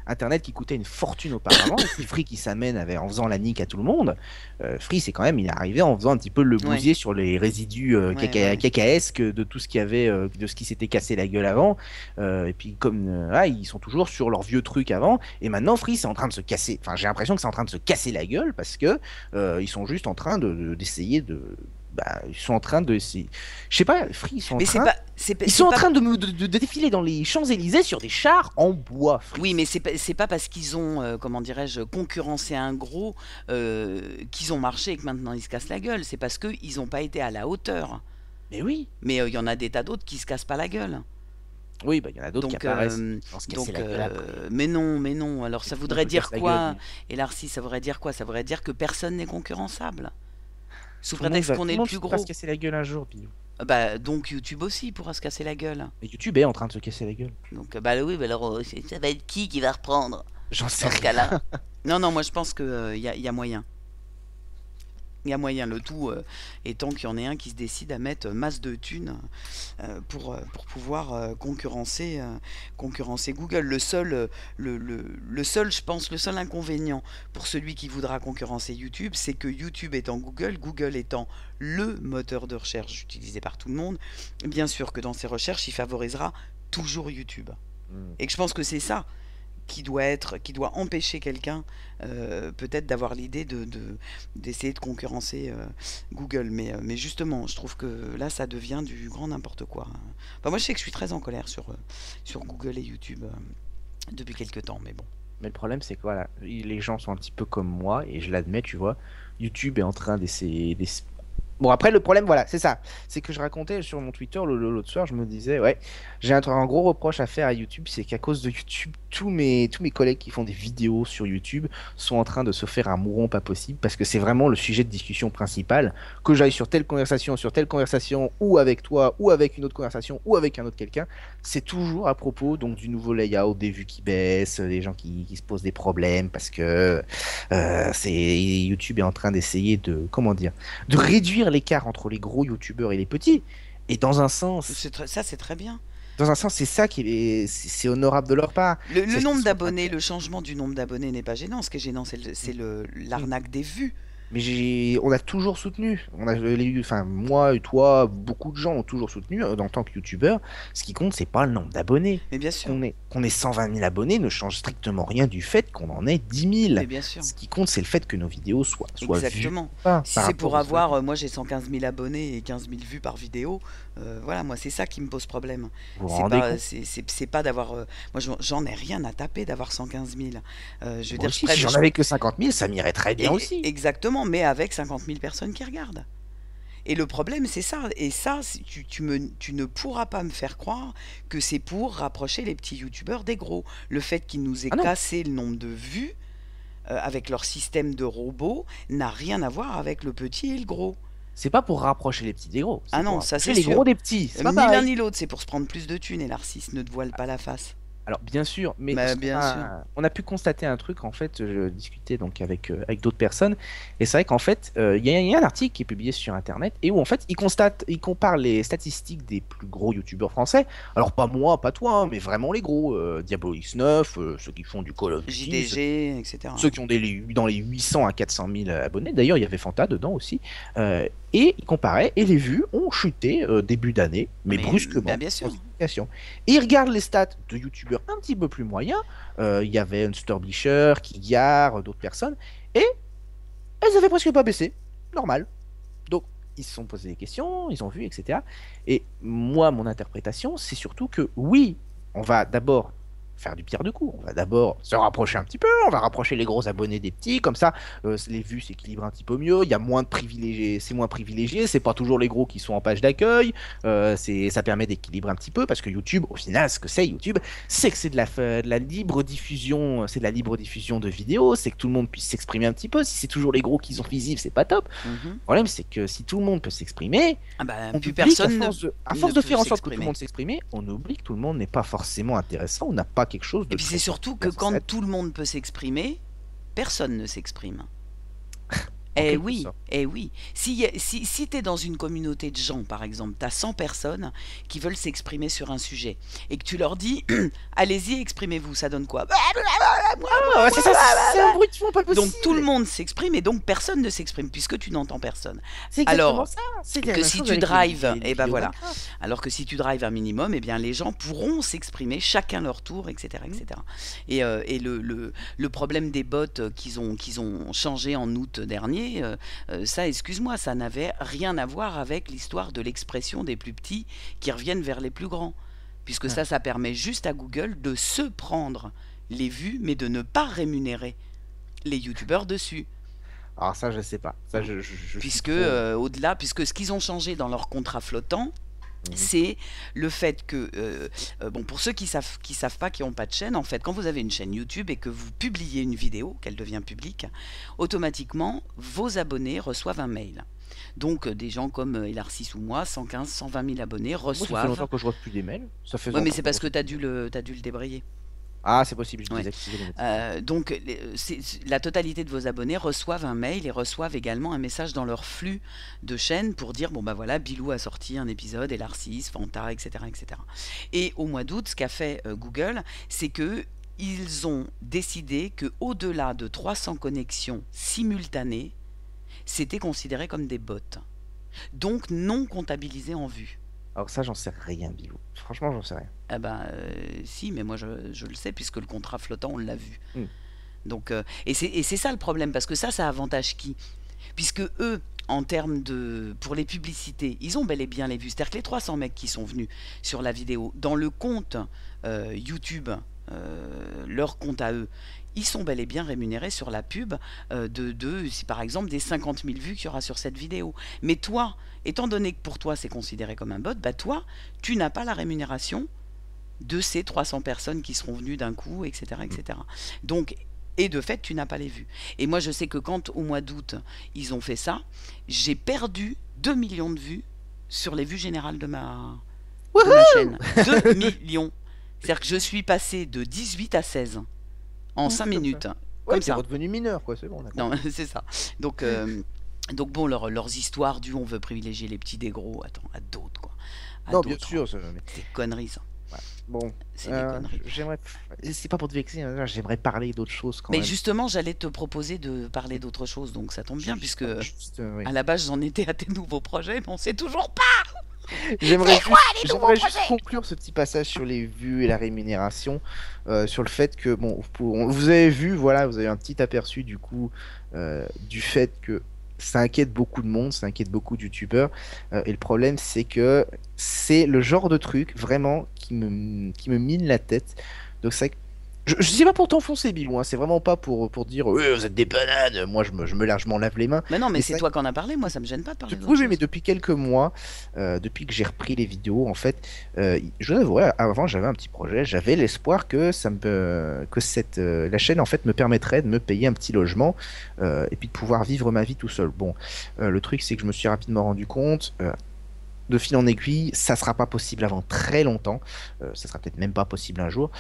Internet qui coûtait une fortune auparavant, et puis Free qui s'amène en faisant la nique à tout le monde. Free, c'est quand même, il est arrivé en faisant un petit peu le Ouais, bousier sur les résidus ouais, ouais. cacaesques de tout ce qu'il y avait, de ce qui s'était cassé la gueule avant. Et puis comme ils sont toujours sur leurs vieux trucs avant. Et maintenant, Free, c'est en train de se casser. Enfin, j'ai l'impression que c'est en train de se casser la gueule parce que ils sont juste en train d'essayer de. Bah, ils sont en train de. Je sais pas, Free, ils sont en Mais train. Ils sont c'est en pas train de défiler dans les Champs-Élysées sur des chars en bois, Free. oui, mais c'est pas parce qu'ils ont, comment dirais-je, concurrencé un gros, qu'ils ont marché et que maintenant ils se cassent la gueule. C'est parce qu'ils n'ont pas été à la hauteur. Mais oui. Mais il y en a des tas d'autres qui se cassent pas la gueule. Oui, bah, il y en a d'autres qui Donc, apparaissent sans se casser la gueule après. mais non, mais non. Alors Et ça tout le monde voudrait se dire casse la quoi? gueule. Et Larcy, ça voudrait dire quoi? Ça voudrait dire que personne n'est concurrençable. Sous Tout le monde prétexte qu'on tout est le le monde plus va se gros. casser la gueule un jour, Bilou. Bah, donc YouTube aussi pourra se casser la gueule. Et YouTube est en train de se casser la gueule. Donc, bah oui, bah alors, ça va être qui va reprendre J'en sais dans ce rien. cas-là? Non, non, moi je pense qu'il y a moyen. Il y a moyen, le tout étant qu'il y en ait un qui se décide à mettre masse de thunes pour pouvoir concurrencer Google. Le seul, je pense, le seul inconvénient pour celui qui voudra concurrencer YouTube, c'est que YouTube étant Google, Google étant le moteur de recherche utilisé par tout le monde, bien sûr que dans ses recherches, il favorisera toujours YouTube. Hmm. Et que je pense que c'est ça qui doit empêcher quelqu'un peut-être d'avoir l'idée d'essayer de concurrencer Google. Mais justement, je trouve que là, ça devient du grand n'importe quoi. Enfin, moi, je sais que je suis très en colère sur Google et YouTube depuis quelques temps, mais bon. Mais le problème, c'est que voilà, les gens sont un petit peu comme moi, et je l'admets, tu vois. YouTube est en train d'essayer. Bon, après, le problème, voilà, c'est ça. C'est que je racontais sur mon Twitter l'autre soir, je me disais, ouais, j'ai un gros reproche à faire à YouTube, c'est qu'à cause de YouTube, tous mes collègues qui font des vidéos sur YouTube sont en train de se faire un mouron pas possible, parce que c'est vraiment le sujet de discussion principal. Que j'aille sur telle conversation, ou avec toi, ou avec une autre conversation, ou avec un autre quelqu'un, c'est toujours à propos donc du nouveau layout, des vues qui baissent, des gens qui se posent des problèmes, parce que YouTube est en train d'essayer de, comment dire, de réduire l'écart entre les gros youtubeurs et les petits. Et Ça, c'est très bien. dans un sens, c'est ça qui c'est honorable de leur part. Le C'est ce qu'ils nombre sont en train de d'abonnés, faire. le changement du nombre d'abonnés n'est pas gênant. Ce qui est gênant, l'arnaque des vues. Mais on a toujours soutenu, enfin moi et toi, beaucoup de gens ont toujours soutenu en tant que youtubeur. Ce qui compte, c'est pas le nombre d'abonnés. Mais bien sûr, Qu'on ait 120 000 abonnés ne change strictement rien du fait qu'on en ait 10 000. mais bien sûr. Ce qui compte, c'est le fait que nos vidéos soient vues Exactement. pas Si par c'est rapport pour aux avoir, autres. moi j'ai 115 000 abonnés et 15 000 vues par vidéo, voilà, moi c'est ça qui me pose problème. Vous vous rendez compte? C'est pas d'avoir, moi j'en ai rien à taper d'avoir 115 000. Je veux Moi dire, aussi, si j'en avais que 50 000, ça m'irait très bien aussi. exactement, mais avec 50 000 personnes qui regardent. Et le problème, c'est ça. Et ça, tu ne pourras pas me faire croire que c'est pour rapprocher les petits youtubeurs des gros. Le fait qu'ils nous aient Ah non, cassé le nombre de vues avec leur système de robots n'a rien à voir avec le petit et le gros. c'est pas pour rapprocher les petits des gros, Ah c'est pour non, ça rapprocher c'est les sûr. gros des petits. C'est pas Ni l'un pareil. ni l'autre, c'est pour se prendre plus de thunes et Narcisse ne te voile pas la face. Alors bien sûr, mais Bah, bien sûr. on a pu constater un truc en fait. Je discutais donc avec d'autres personnes, et c'est vrai qu'en fait, il y a un article qui est publié sur Internet et où en fait il compare les statistiques des plus gros youtubeurs français. Alors pas moi, pas toi, hein, mais vraiment les gros, Diablo X9, ceux qui font du Call of Duty, JDG, etc. ceux qui ont dans les 800 à 400 000 abonnés. D'ailleurs, il y avait Fanta dedans aussi. Et il comparait, et les vues ont chuté début d'année, mais Mais bah, brusquement, bien sans sûr. explication. Et il regarde les stats de youtubeurs un petit peu plus moyens. Il y avait Unsturblisher, Kiggar, d'autres personnes, et elles avaient presque pas baissé. Normal. Donc, ils se sont posé des questions, ils ont vu, etc. Et moi, mon interprétation, c'est surtout que oui, on va d'abord faire du pire de coups. On va d'abord se rapprocher un petit peu, on va rapprocher les gros abonnés des petits, comme ça, les vues s'équilibrent un petit peu mieux, il y a moins de privilégiés, c'est moins privilégié, c'est pas toujours les gros qui sont en page d'accueil, ça permet d'équilibrer un petit peu, parce que YouTube, au final, ce que c'est YouTube, c'est que c'est de la libre diffusion, c'est de la libre diffusion de vidéos, c'est que tout le monde puisse s'exprimer un petit peu. Si c'est toujours les gros qui sont visibles, c'est pas top. Mhm. Le problème, c'est que si tout le monde peut s'exprimer, Ah bah, on plus oublie qu'à personne à ne force de peut faire en sorte que tout le s'exprimer. monde s'exprime, on oublie que tout le monde n'est pas forcément intéressant, on n'a pas quelque chose Et de puis très c'est surtout que particulier à quand cette- tout le monde peut s'exprimer, personne ne s'exprime. en Eh quelque oui, sorte. eh oui. Si tu es dans une communauté de gens, par exemple, tu as 100 personnes qui veulent s'exprimer sur un sujet, et que tu leur dis, allez-y, exprimez-vous, ça donne quoi? Ah, ouais, c'est ça, c'est un bruit de fond pas possible. Donc tout le monde s'exprime, et donc personne ne s'exprime, puisque tu n'entends personne. C'est exactement Alors ça. C'est la que même si chose tu avec drives, les et ben vidéos voilà. Minecraft. Alors que si tu drives un minimum, eh bien les gens pourront s'exprimer chacun leur tour, etc. Mhm. etc. Et le problème des bots qu'ils ont changé en août dernier, ça, excuse-moi, ça n'avait rien à voir avec l'histoire de l'expression des plus petits qui reviennent vers les plus grands. Puisque Ouais. ça permet juste à Google de se prendre les vues, mais de ne pas rémunérer les youtubeurs dessus. Alors ça, je sais pas. Ça, Hein. je suis Puisque trop. au-delà, puisque ce qu'ils ont changé dans leur contrat flottant, Mhm. c'est le fait que, bon, pour ceux qui savent pas, qui n'ont pas de chaîne, en fait, quand vous avez une chaîne YouTube et que vous publiez une vidéo, qu'elle devient publique, automatiquement, vos abonnés reçoivent un mail. Donc, des gens comme Elarcis ou moi, 115, 120 000 abonnés, Moi, ça fait reçoivent. longtemps que je reçois plus des mails. Ça fait Oui, mais longtemps c'est que je parce que reçois plus de mails. t'as dû le débrayer. Ah, c'est possible, je Ouais. désactive les notifications. Donc, la totalité de vos abonnés reçoivent un mail et reçoivent également un message dans leur flux de chaîne pour dire, bon bah voilà, Bilou a sorti un épisode, et Narcisse, Fanta, etc., etc. Et au mois d'août, ce qu'a fait Google, c'est que ils ont décidé que au-delà de 300 connexions simultanées, c'était considéré comme des bots, donc non comptabilisés en vues. Alors ça, j'en sais rien, Bilou. Franchement, j'en sais rien. Ah ben, si, mais moi je le sais puisque le contrat flottant, on l'a vu. Hmm. Donc, et c'est ça le problème, parce que ça avantage qui? Puisque eux, en termes de... Pour les publicités, ils ont bel et bien les vues. C'est-à-dire que les 300 mecs qui sont venus sur la vidéo, dans le compte YouTube, leur compte à eux, ils sont bel et bien rémunérés sur la pub si par exemple, des 50 000 vues qu'il y aura sur cette vidéo. Mais toi, étant donné que pour toi c'est considéré comme un bot, bah toi, tu n'as pas la rémunération de ces 300 personnes qui seront venues d'un coup, etc., etc. Donc, et de fait, tu n'as pas les vues. Et moi, je sais que quand, au mois d'août, ils ont fait ça, j'ai perdu 2 millions de vues sur les vues générales de ma Wouhou! chaîne. 2 millions. C'est-à-dire que je suis passé de 18 à 16 en 5 Ouf, comme ça. minutes. Ouais, Comme t'es ça. redevenu mineur, quoi, c'est bon, on a Non, compris. c'est ça. Donc, donc bon, leurs histoires du on veut privilégier les petits des gros, attends, à d'autres, quoi. À Non, bien d'autres. sûr, C'est des conneries, ça. ouais. Bon, C'est des conneries. j'aimerais... C'est pas pour te vexer, hein, j'aimerais parler d'autres choses quand Mais même. justement, j'allais te proposer de parler d'autre chose, donc ça tombe bien, puisque Juste, oui. à la base, j'en étais à tes nouveaux projets, mais on sait toujours pas. J'aimerais juste conclure ce petit passage sur les vues et la rémunération, sur le fait que, bon, vous avez vu, voilà, vous avez un petit aperçu du coup du fait que ça inquiète beaucoup de monde, ça inquiète beaucoup de youtubeurs, et le problème c'est que c'est le genre de truc vraiment qui me mine la tête. Donc c'est vrai que je sais pas pour t'enfoncer, Bilou, hein, c'est vraiment pas pour dire vous êtes des bananes, moi je m'en lave les mains, Mais non, mais mais c'est c'est toi qui en as parlé, moi ça me gêne pas de parler oui, d'autre oui, mais chose. depuis quelques mois, depuis que j'ai repris les vidéos, en fait, je dois avouer, avant j'avais un petit projet, j'avais l'espoir que la chaîne en fait me permettrait de me payer un petit logement et puis de pouvoir vivre ma vie tout seul. Bon, le truc c'est que je me suis rapidement rendu compte. De fil en aiguille, ça sera pas possible avant très longtemps, ça sera peut-être même pas possible un jour.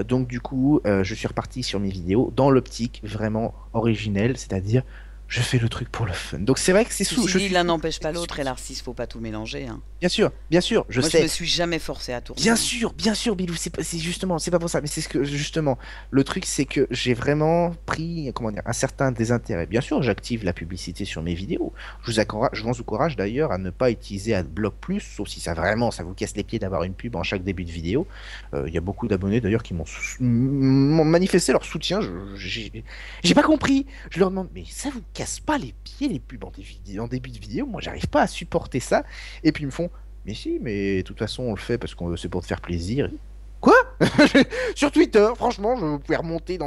Donc du coup, je suis reparti sur mes vidéos dans l'optique vraiment originelle, c'est-à-dire je fais le truc pour le fun. Donc c'est vrai que Ceci je dit, suis l'un n'empêche pas l'autre, et l'artiste, faut pas tout mélanger, hein. bien sûr, je Moi, je me sais. suis jamais forcé à tourner, hein. Bien sûr, Bilou, c'est justement, c'est pas pour ça, mais c'est ce que justement, le truc, c'est que j'ai vraiment pris, comment dire, un certain désintérêt. Bien sûr, j'active la publicité sur mes vidéos. Je vous encourage d'ailleurs à ne pas utiliser AdBlock Plus, sauf si ça vraiment, ça vous casse les pieds d'avoir une pub en chaque début de vidéo. Il y a beaucoup d'abonnés d'ailleurs qui m'ont manifesté leur soutien. J'ai pas compris. Je leur demande, mais ça vous casse pas les pieds les pubs en début de vidéo? Moi, j'arrive pas à supporter ça. Et puis ils me font. Mais si, mais de toute façon, on le fait parce que c'est pour te faire plaisir. Quoi? Sur Twitter, franchement, vous pouvez remonter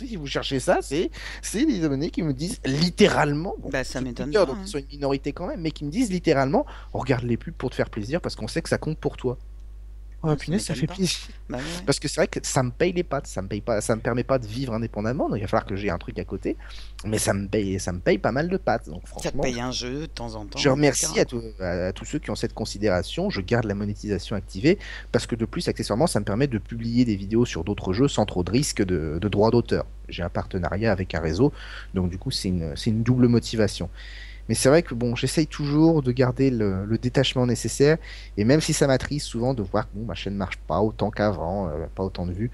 si vous cherchez ça. C'est des abonnés qui me disent littéralement, bon, Bah, ça sur m'étonne Twitter, pas, donc ils hein. sont une minorité quand même, mais qui me disent littéralement, on regarde les pubs pour te faire plaisir parce qu'on sait que ça compte pour toi. Oh Ouais, ça punaise, ça m'étonne fait pas. plaisir. Bah ouais. Parce que c'est vrai que ça me paye les pattes, ça me paye pas, ça me permet pas de vivre indépendamment, donc il va falloir que j'ai un truc à côté, mais ça me paye pas mal de pattes. Donc Ça te franchement, paye un jeu de temps en je temps, remercie etc. à tous ceux qui ont cette considération. Je garde la monétisation activée parce que de plus, accessoirement, ça me permet de publier des vidéos sur d'autres jeux sans trop de risques de droits d'auteur. J'ai un partenariat avec un réseau, donc du coup, c'est une double motivation. Mais c'est vrai que bon, j'essaye toujours de garder le détachement nécessaire, et même si ça m'attriste souvent de voir que bon, ma chaîne marche pas autant qu'avant, pas autant de vues,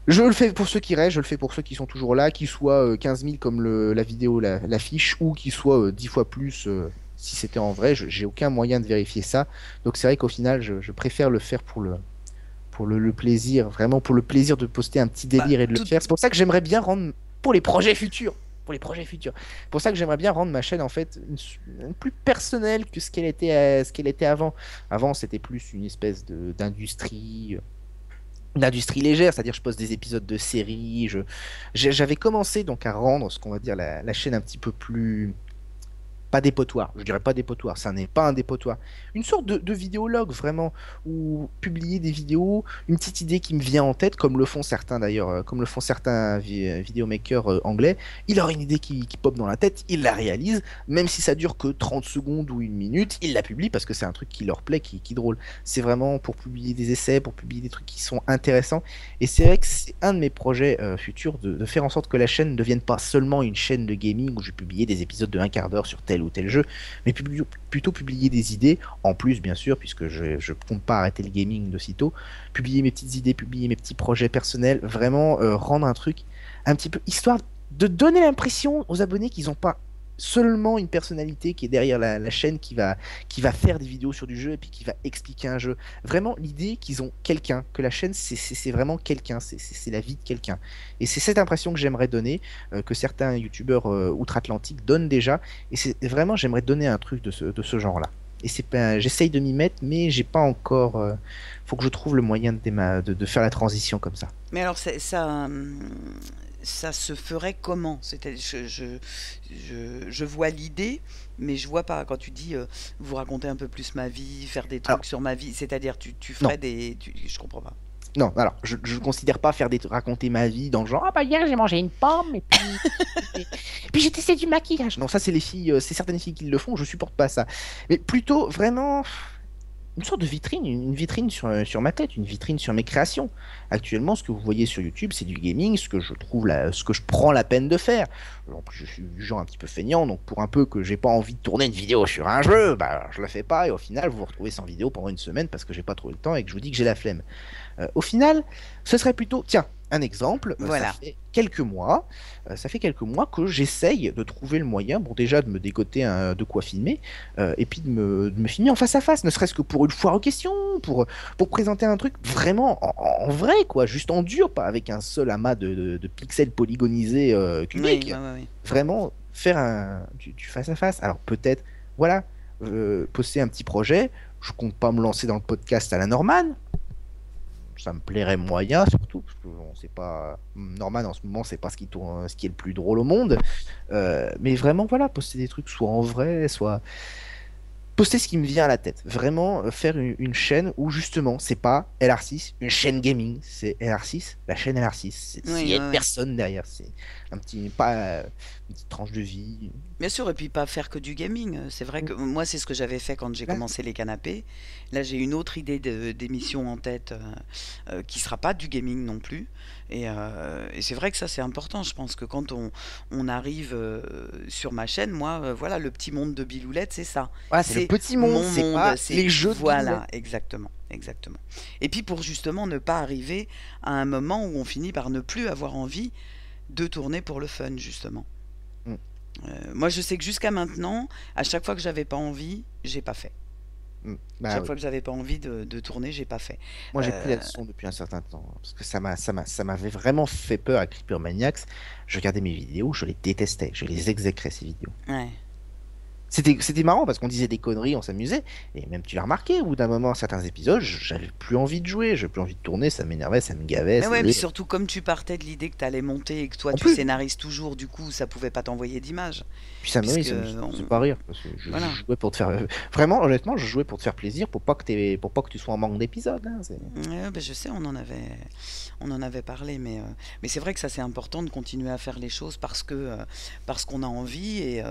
je le fais pour ceux qui restent, je le fais pour ceux qui sont toujours là, qu'ils soient 15 000 comme la vidéo l'affiche, ou qu'ils soient 10 fois plus si c'était en vrai. J'ai aucun moyen de vérifier ça. Donc c'est vrai qu'au final, je préfère le faire pour le plaisir, vraiment pour le plaisir de poster un petit Bah, délire et de le tout... faire. C'est pour ça que j'aimerais bien rendre pour les projets futurs. Pour les projets futurs. C'est pour ça que j'aimerais bien rendre ma chaîne en fait plus personnelle que ce qu'elle était avant. Avant, c'était plus une espèce d'industrie légère, c'est-à-dire je poste des épisodes de séries, j'avais commencé donc à rendre ce qu'on va dire la chaîne un petit peu plus pas dépotoir, je dirais pas dépotoir, ça n'est pas un dépotoir. Une sorte de vidéologue vraiment, où publier des vidéos, une petite idée qui me vient en tête, comme le font certains d'ailleurs, comme le font certains vidéomakers anglais, il aura une idée qui pop dans la tête, il la réalise, même si ça dure que 30 secondes ou une minute, il la publie parce que c'est un truc qui leur plaît, qui est drôle. C'est vraiment pour publier des essais, pour publier des trucs qui sont intéressants, et c'est vrai que c'est un de mes projets futurs de faire en sorte que la chaîne ne devienne pas seulement une chaîne de gaming où je vais publier des épisodes de un quart d'heure sur tel ou tel jeu, mais plutôt publier des idées, en plus bien sûr, puisque je compte pas arrêter le gaming de sitôt, publier mes petites idées, publier mes petits projets personnels, vraiment rendre un truc un petit peu, histoire de donner l'impression aux abonnés qu'ils n'ont pas seulement une personnalité qui est derrière la chaîne qui va faire des vidéos sur du jeu et puis qui va expliquer un jeu. Vraiment, l'idée qu'ils ont quelqu'un, que la chaîne, c'est vraiment quelqu'un, c'est la vie de quelqu'un. Et c'est cette impression que j'aimerais donner, que certains youtubeurs outre-Atlantique donnent déjà. Et c'est vraiment, j'aimerais donner un truc de ce genre-là. Et c'est pas, j'essaye de m'y mettre, mais j'ai pas encore. Faut que je trouve le moyen de faire la transition comme ça. Mais alors, ça se ferait comment? C'est-à-dire, je vois l'idée, mais je vois pas. Quand tu dis vous raconter un peu plus ma vie, faire des Alors, trucs sur ma vie, c'est-à-dire tu non. ferais je comprends pas. Non, alors, je ne considère pas raconter ma vie dans le genre, ah bah hier j'ai mangé une pomme et puis j'ai testé du maquillage. Non, ça c'est les filles, c'est certaines filles qui le font, je supporte pas ça. Mais plutôt vraiment une sorte de vitrine, une vitrine sur ma tête, une vitrine sur mes créations. Actuellement, ce que vous voyez sur YouTube, c'est du gaming, ce que je trouve ce que je prends la peine de faire. En plus, je suis du genre un petit peu feignant, donc pour un peu que j'ai pas envie de tourner une vidéo sur un jeu, bah je la fais pas et au final vous vous retrouvez sans vidéo pendant une semaine parce que j'ai pas trouvé le temps et que je vous dis que j'ai la flemme. Au final, ce serait plutôt, tiens, un exemple, Voilà. ça fait quelques mois que j'essaye de trouver le moyen, bon déjà de me dégoter de quoi filmer, et puis de me filmer en face à face, ne serait-ce que pour une foire aux questions, pour présenter un truc vraiment en vrai, quoi, juste en dur, pas avec un seul amas de pixels polygonisés Oui, cubiques, ouais, ouais, ouais. vraiment faire du face à face. Alors peut-être, voilà, poster un petit projet, je compte pas me lancer dans le podcast à la Norman, ça me plairait moyen surtout parce que on sait pas Norman en ce moment c'est pas ce qui tourne ce qui est le plus drôle au monde. Mais vraiment voilà, poster des trucs soit en vrai soit poster ce qui me vient à la tête, vraiment faire une chaîne où justement c'est pas LR6 une chaîne gaming, c'est LR6 la chaîne LR6, il Oui, y a ouais, ouais. personne derrière, c'est un petit pas une petite tranche de vie. Bien sûr, et puis pas faire que du gaming. C'est vrai que moi, c'est ce que j'avais fait quand j'ai Là, commencé les canapés. Là, j'ai une autre idée d'émission en tête qui sera pas du gaming non plus. Et c'est vrai que ça, c'est important. Je pense que quand on arrive sur ma chaîne, moi, voilà, le petit monde de Biloulette, c'est ça. voilà, c'est le C'est petit monde, mon c'est monde. pas C'est les jeux de Biloulet. voilà, exactement, exactement. Et puis pour justement ne pas arriver à un moment où on finit par ne plus avoir envie de tourner pour le fun, justement. Mm, Moi, je sais que jusqu'à maintenant, à chaque fois que j'avais pas envie, j'ai pas fait. bah Chaque oui. fois que j'avais pas envie de tourner, j'ai pas fait. Moi, j'ai pris la Euh, leçon depuis un certain temps, hein, parce que ça m'avait vraiment fait peur à Creeper Maniacs. Je regardais mes vidéos, je les détestais, je les exécrais, ces vidéos. ouais. C'était marrant parce qu'on disait des conneries, on s'amusait, et même tu l'as remarqué, au bout d'un moment, certains épisodes, j'avais plus envie de jouer, j'avais plus envie de tourner, ça m'énervait, ça me gavait, Mais ouais, puis c'était... surtout comme tu partais de l'idée que t'allais monter et que toi En tu plus, scénarises toujours, du coup, ça pouvait pas t'envoyer d'image, puis ça me, oui, puisque ça me faisait pas rire, parce que je voilà. jouais pour te faire... Vraiment, honnêtement, je jouais pour te faire plaisir, pour pas que tu sois en manque d'épisodes, hein, Ouais, ben je sais, on en avait parlé, mais c'est vrai que ça c'est important de continuer à faire les choses parce qu'on a envie et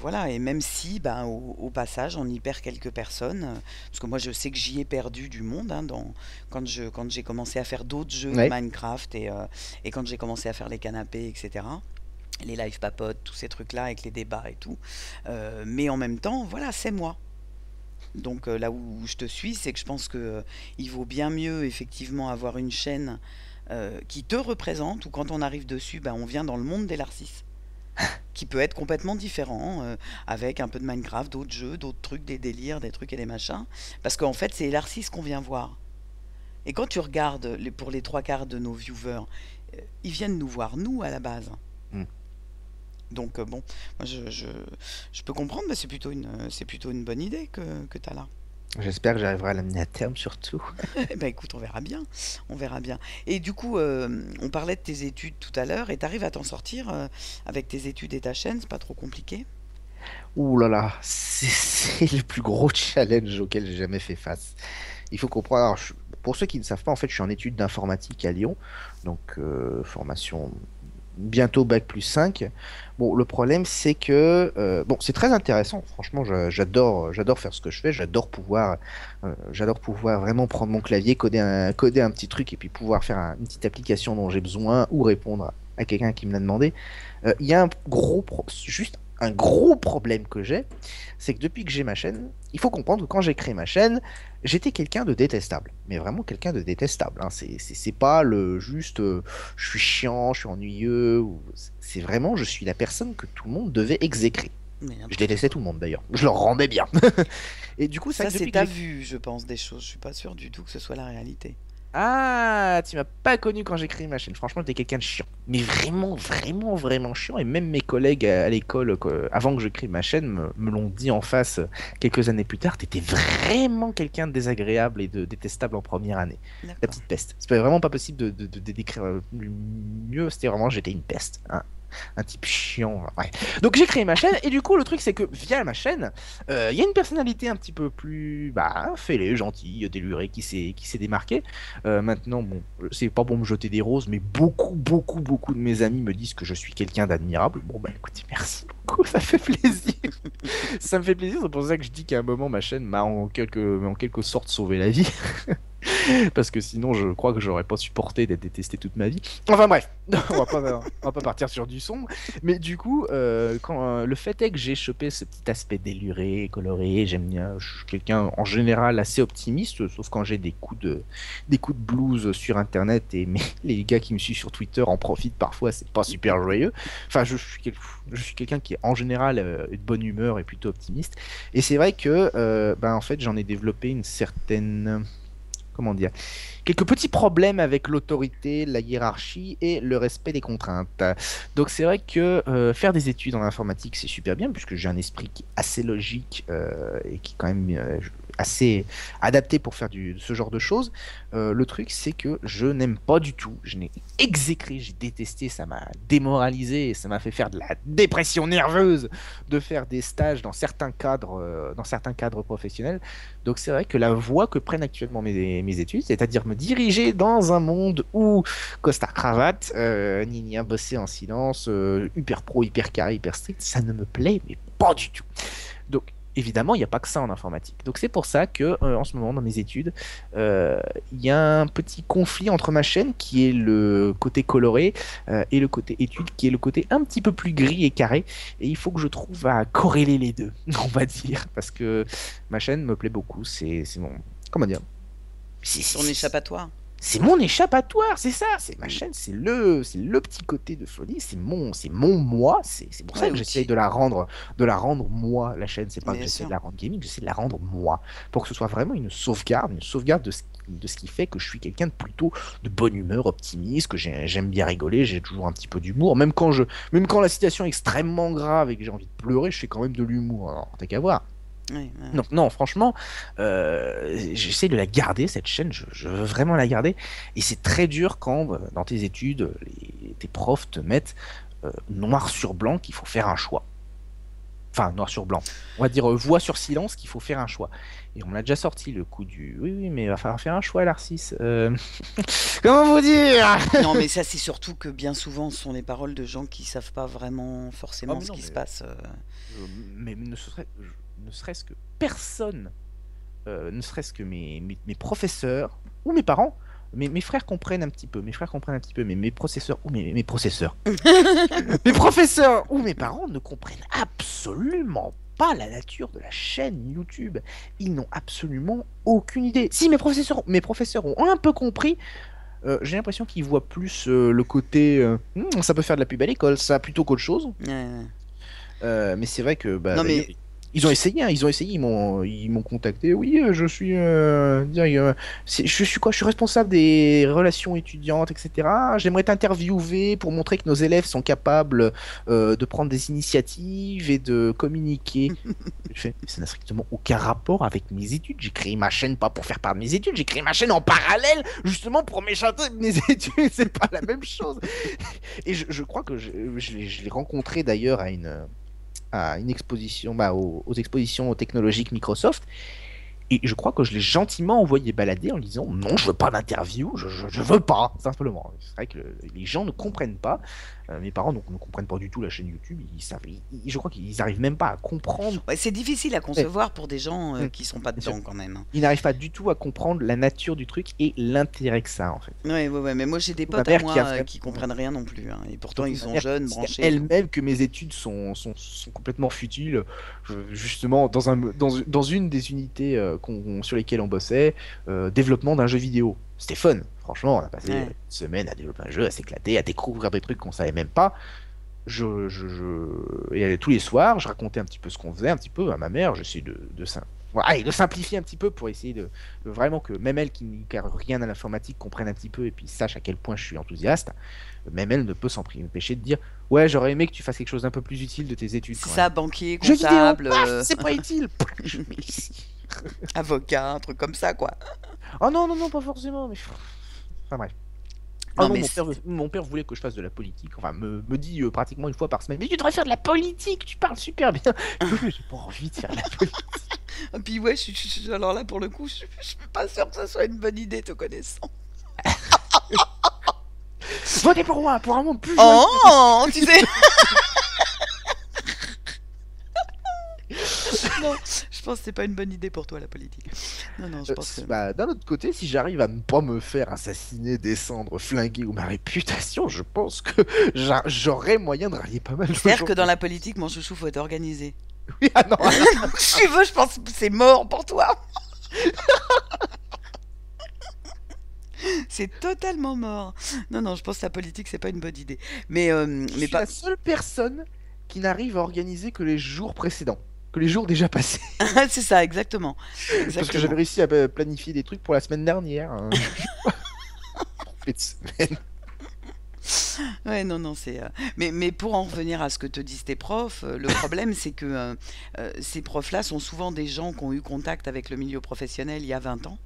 voilà. Et même si, ben, au passage, on y perd quelques personnes, parce que moi je sais que j'y ai perdu du monde hein, quand j'ai commencé à faire d'autres jeux que Ouais. Minecraft et quand j'ai commencé à faire les canapés, etc. Les live papotes, tous ces trucs-là avec les débats et tout. Mais en même temps, voilà, c'est moi. Donc là où je te suis, c'est que je pense que il vaut bien mieux effectivement avoir une chaîne qui te représente, ou quand on arrive dessus, ben, on vient dans le monde des Larcis, qui peut être complètement différent, avec un peu de Minecraft, d'autres jeux, d'autres trucs, des délires, des trucs et des machins. Parce qu'en fait, c'est les Larcis qu'on vient voir. Et quand tu regardes pour les trois quarts de nos viewers, ils viennent nous voir, nous, à la base. Mm. Donc bon, moi je peux comprendre, mais c'est plutôt une bonne idée que tu as là. J'espère que j'arriverai à l'amener à terme, surtout. Eh ben écoute, on verra bien, on verra bien. Et du coup, on parlait de tes études tout à l'heure, et t'arrives à t'en sortir avec tes études et ta chaîne, c'est pas trop compliqué? Ouh là là, c'est le plus gros challenge auquel j'ai jamais fait face. Il faut comprendre. Alors, pour ceux qui ne savent pas, en fait, je suis en études d'informatique à Lyon, donc formation bientôt bac plus 5. Bon, le problème, c'est que bon, c'est très intéressant. Franchement, j'adore faire ce que je fais. J'adore pouvoir vraiment prendre mon clavier, coder un petit truc et puis pouvoir faire une petite application dont j'ai besoin ou répondre à quelqu'un qui me l'a demandé. Il y a juste un gros problème que j'ai, c'est que depuis que j'ai ma chaîne, il faut comprendre que quand j'ai créé ma chaîne, j'étais quelqu'un de détestable. Mais vraiment quelqu'un de détestable, hein. C'est pas le juste je suis chiant, je suis ennuyeux. C'est vraiment je suis la personne que tout le monde devait exécrer. Mais Je n'importe détestais quoi. tout le monde d'ailleurs. Je leur rendais bien. Et du coup, c'est Ça, vrai que c'est depuis que ta j'ai... vue, je pense, des choses. Je suis pas sûre du tout que ce soit la réalité. Ah, tu m'as pas connu quand j'ai créé ma chaîne. Franchement, j'étais quelqu'un de chiant. Mais vraiment, vraiment, vraiment chiant. Et même mes collègues à l'école, avant que je crée ma chaîne, me l'ont dit en face quelques années plus tard. T'étais vraiment quelqu'un de désagréable et de détestable en première année. La D'accord. petite peste. C'est vraiment pas possible de décrire mieux. C'était vraiment, j'étais une peste, hein. Un type chiant. Ouais. Donc j'ai créé ma chaîne et du coup le truc c'est que via ma chaîne, il y a une personnalité un petit peu plus fêlée, gentille, délurée qui s'est démarquée. Maintenant, bon, c'est pas pour me jeter des roses, mais beaucoup, beaucoup, beaucoup de mes amis me disent que je suis quelqu'un d'admirable. Bon, bah écoutez, merci beaucoup, ça fait plaisir. Ça me fait plaisir, c'est pour ça que je dis qu'à un moment, ma chaîne m'a en quelque sorte sauvé la vie. Parce que sinon, je crois que j'aurais pas supporté d'être détesté toute ma vie. Enfin bref, on va pas partir sur du sombre. Mais du coup, le fait est que j'ai chopé ce petit aspect déluré, coloré, j'aime bien. Je suis quelqu'un en général assez optimiste, sauf quand j'ai des coups de blues sur Internet et les gars qui me suivent sur Twitter en profitent parfois, c'est pas super joyeux. Enfin, je suis quelqu'un qui est en général de bonne humeur et plutôt optimiste. Et c'est vrai que, en fait, j'en ai développé une certaine, comment dire, quelques petits problèmes avec l'autorité, la hiérarchie et le respect des contraintes. Donc c'est vrai que faire des études en informatique, c'est super bien, puisque j'ai un esprit qui est assez logique et qui est quand même assez adapté pour faire ce genre de choses. Le truc, c'est que je n'aime pas du tout, je n'ai exécré, j'ai détesté, ça m'a démoralisé, et ça m'a fait faire de la dépression nerveuse de faire des stages dans certains cadres professionnels. Donc c'est vrai que la voie que prennent actuellement mes études, c'est-à-dire me diriger dans un monde où costard cravate, Nina bosser en silence, hyper pro, hyper carré, hyper strict, ça ne me plaît mais pas du tout. Donc évidemment, il n'y a pas que ça en informatique. Donc c'est pour ça que en ce moment dans mes études, euh, il y a un petit conflit entre ma chaîne qui est le côté coloré et le côté études qui est le côté un petit peu plus gris et carré. Et il faut que je trouve à corréler les deux, on va dire, parce que ma chaîne me plaît beaucoup. C'est mon, comment dire, c'est c'est- Ton c'est- échappatoire. c'est mon échappatoire, c'est ça, c'est ma chaîne, c'est le petit côté de folie, c'est mon moi, c'est pour ça Ouais, que j'essaye outil. de la rendre moi, la chaîne, c'est pas que Bien j'essaie de sûr. la rendre gaming, j'essaie de la rendre moi, pour que ce soit vraiment une sauvegarde de ce qui fait que je suis quelqu'un de plutôt de bonne humeur, optimiste, que j'aime bien rigoler, j'ai toujours un petit peu d'humour, même quand la situation est extrêmement grave et que j'ai envie de pleurer, je fais quand même de l'humour, alors t'as qu'à voir. Ouais, ouais, ouais. Donc non, franchement, j'essaie de la garder, cette chaîne, je veux vraiment la garder. Et c'est très dur quand, dans tes études, tes profs te mettent noir sur blanc qu'il faut faire un choix. Enfin, noir sur blanc. On va dire voix sur silence qu'il faut faire un choix. Et on me l'a déjà sorti le coup du... Oui, oui, mais il va falloir faire un choix, Larcis. Comment vous dire? Non, mais ça, c'est surtout que bien souvent, ce sont les paroles de gens qui savent pas vraiment Oh, forcément mais ce non, qui se mais, passe. mais ne serait-ce que personne, ne serait-ce que mes professeurs ou mes parents, mes frères comprennent un petit peu, mais mes professeurs ou mes professeurs, mes professeurs ou mes parents ne comprennent absolument pas la nature de la chaîne YouTube. Ils n'ont absolument aucune idée. Si mes professeurs ont un peu compris, j'ai l'impression qu'ils voient plus le côté ça peut faire de la pub à l'école, ça plutôt qu'autre chose. Ouais, ouais. Mais c'est vrai que Non, d'ailleurs, mais ils ont essayé, hein, ils m'ont contacté. Oui, je suis, je suis quoi? Je suis responsable des relations étudiantes, etc. J'aimerais t'interviewer pour montrer que nos élèves sont capables de prendre des initiatives et de communiquer. Je fais, ça n'a strictement aucun rapport avec mes études. J'ai créé ma chaîne pas pour faire part de mes études, j'ai créé ma chaîne en parallèle, justement pour m'échapper de mes études. C'est pas la même chose. Et je crois que je l'ai rencontré d'ailleurs à une exposition, aux expositions technologiques Microsoft. Et je crois que je l'ai gentiment envoyé balader en lui disant non, je veux pas d'interview, je veux pas, simplement. C'est vrai que les gens ne comprennent pas. Mes parents donc, ne comprennent pas du tout la chaîne YouTube. Je crois qu'ils arrivent même pas à comprendre. Ouais, c'est difficile à Ouais. concevoir pour des gens Mm, qui sont pas bien sûr. dedans quand même, hein. Ils n'arrivent pas du tout à comprendre la nature du truc et l'intérêt que ça a, en fait. Ouais, ouais, ouais, mais moi j'ai des Ma potes à mère qui a moi vraiment. qui comprennent rien non plus, hein, et pourtant Surtout ils ma sont mère jeunes, qui disait branchés et tout. elle-même que mes études sont complètement futiles. Justement, dans une des unités sur lesquelles on bossait, développement d'un jeu vidéo. C'était fun. Franchement, on a passé une Ouais. semaine à développer un jeu, à s'éclater, à découvrir des trucs qu'on savait même pas. Et tous les soirs, je racontais un petit peu ce qu'on faisait, un petit peu à ma mère. J'essayais voilà, et de simplifier un petit peu pour essayer de vraiment que même elle qui n'y connaît rien à l'informatique comprenne un petit peu et puis sache à quel point je suis enthousiaste. Même elle ne peut s'empêcher de dire ouais, j'aurais aimé que tu fasses quelque chose d'un peu plus utile de tes études C'est quand ça, même. banquier, Jeux vidéo, comptable, paf, c'est pas utile. Je mets ici. avocat, un truc comme ça, quoi. Oh non, non, non, pas forcément, mais. Enfin bref. Ah Non, non, mais mon père voulait que je fasse de la politique. Enfin, me dit pratiquement une fois par semaine. Mais tu devrais faire de la politique, tu parles super bien. J'ai pas envie de faire de la politique. et puis ouais, alors là pour le coup, je suis pas sûr que ça soit une bonne idée te connaissant. Votez pour moi, pour un monde plus joyeux. Oh, tu sais. Non, je pense que c'est pas une bonne idée pour toi la politique. Non, non, je pense que. Bah, d'un autre côté, si j'arrive à ne pas me faire assassiner, descendre, flinguer ou ma réputation, je pense que j'aurais moyen de rallier pas mal de C'est-à-dire gens. que dans la politique, mon chouchou, faut être organisé. Oui, ah non, Si tu veux, je pense que c'est mort pour toi. C'est totalement mort. Non, non, je pense que la politique, c'est pas une bonne idée. je Mais suis pas. la seule personne qui n'arrive à organiser que les jours précédents, que les jours déjà passés. C'est ça, exactement. Parce que j'avais Exactement. réussi à planifier des trucs pour la semaine dernière. Hein. Trompé de semaine. Ouais, non, non, c'est. Mais pour en revenir à ce que te disent tes profs, le problème, c'est que ces profs-là sont souvent des gens qui ont eu contact avec le milieu professionnel il y a 20 ans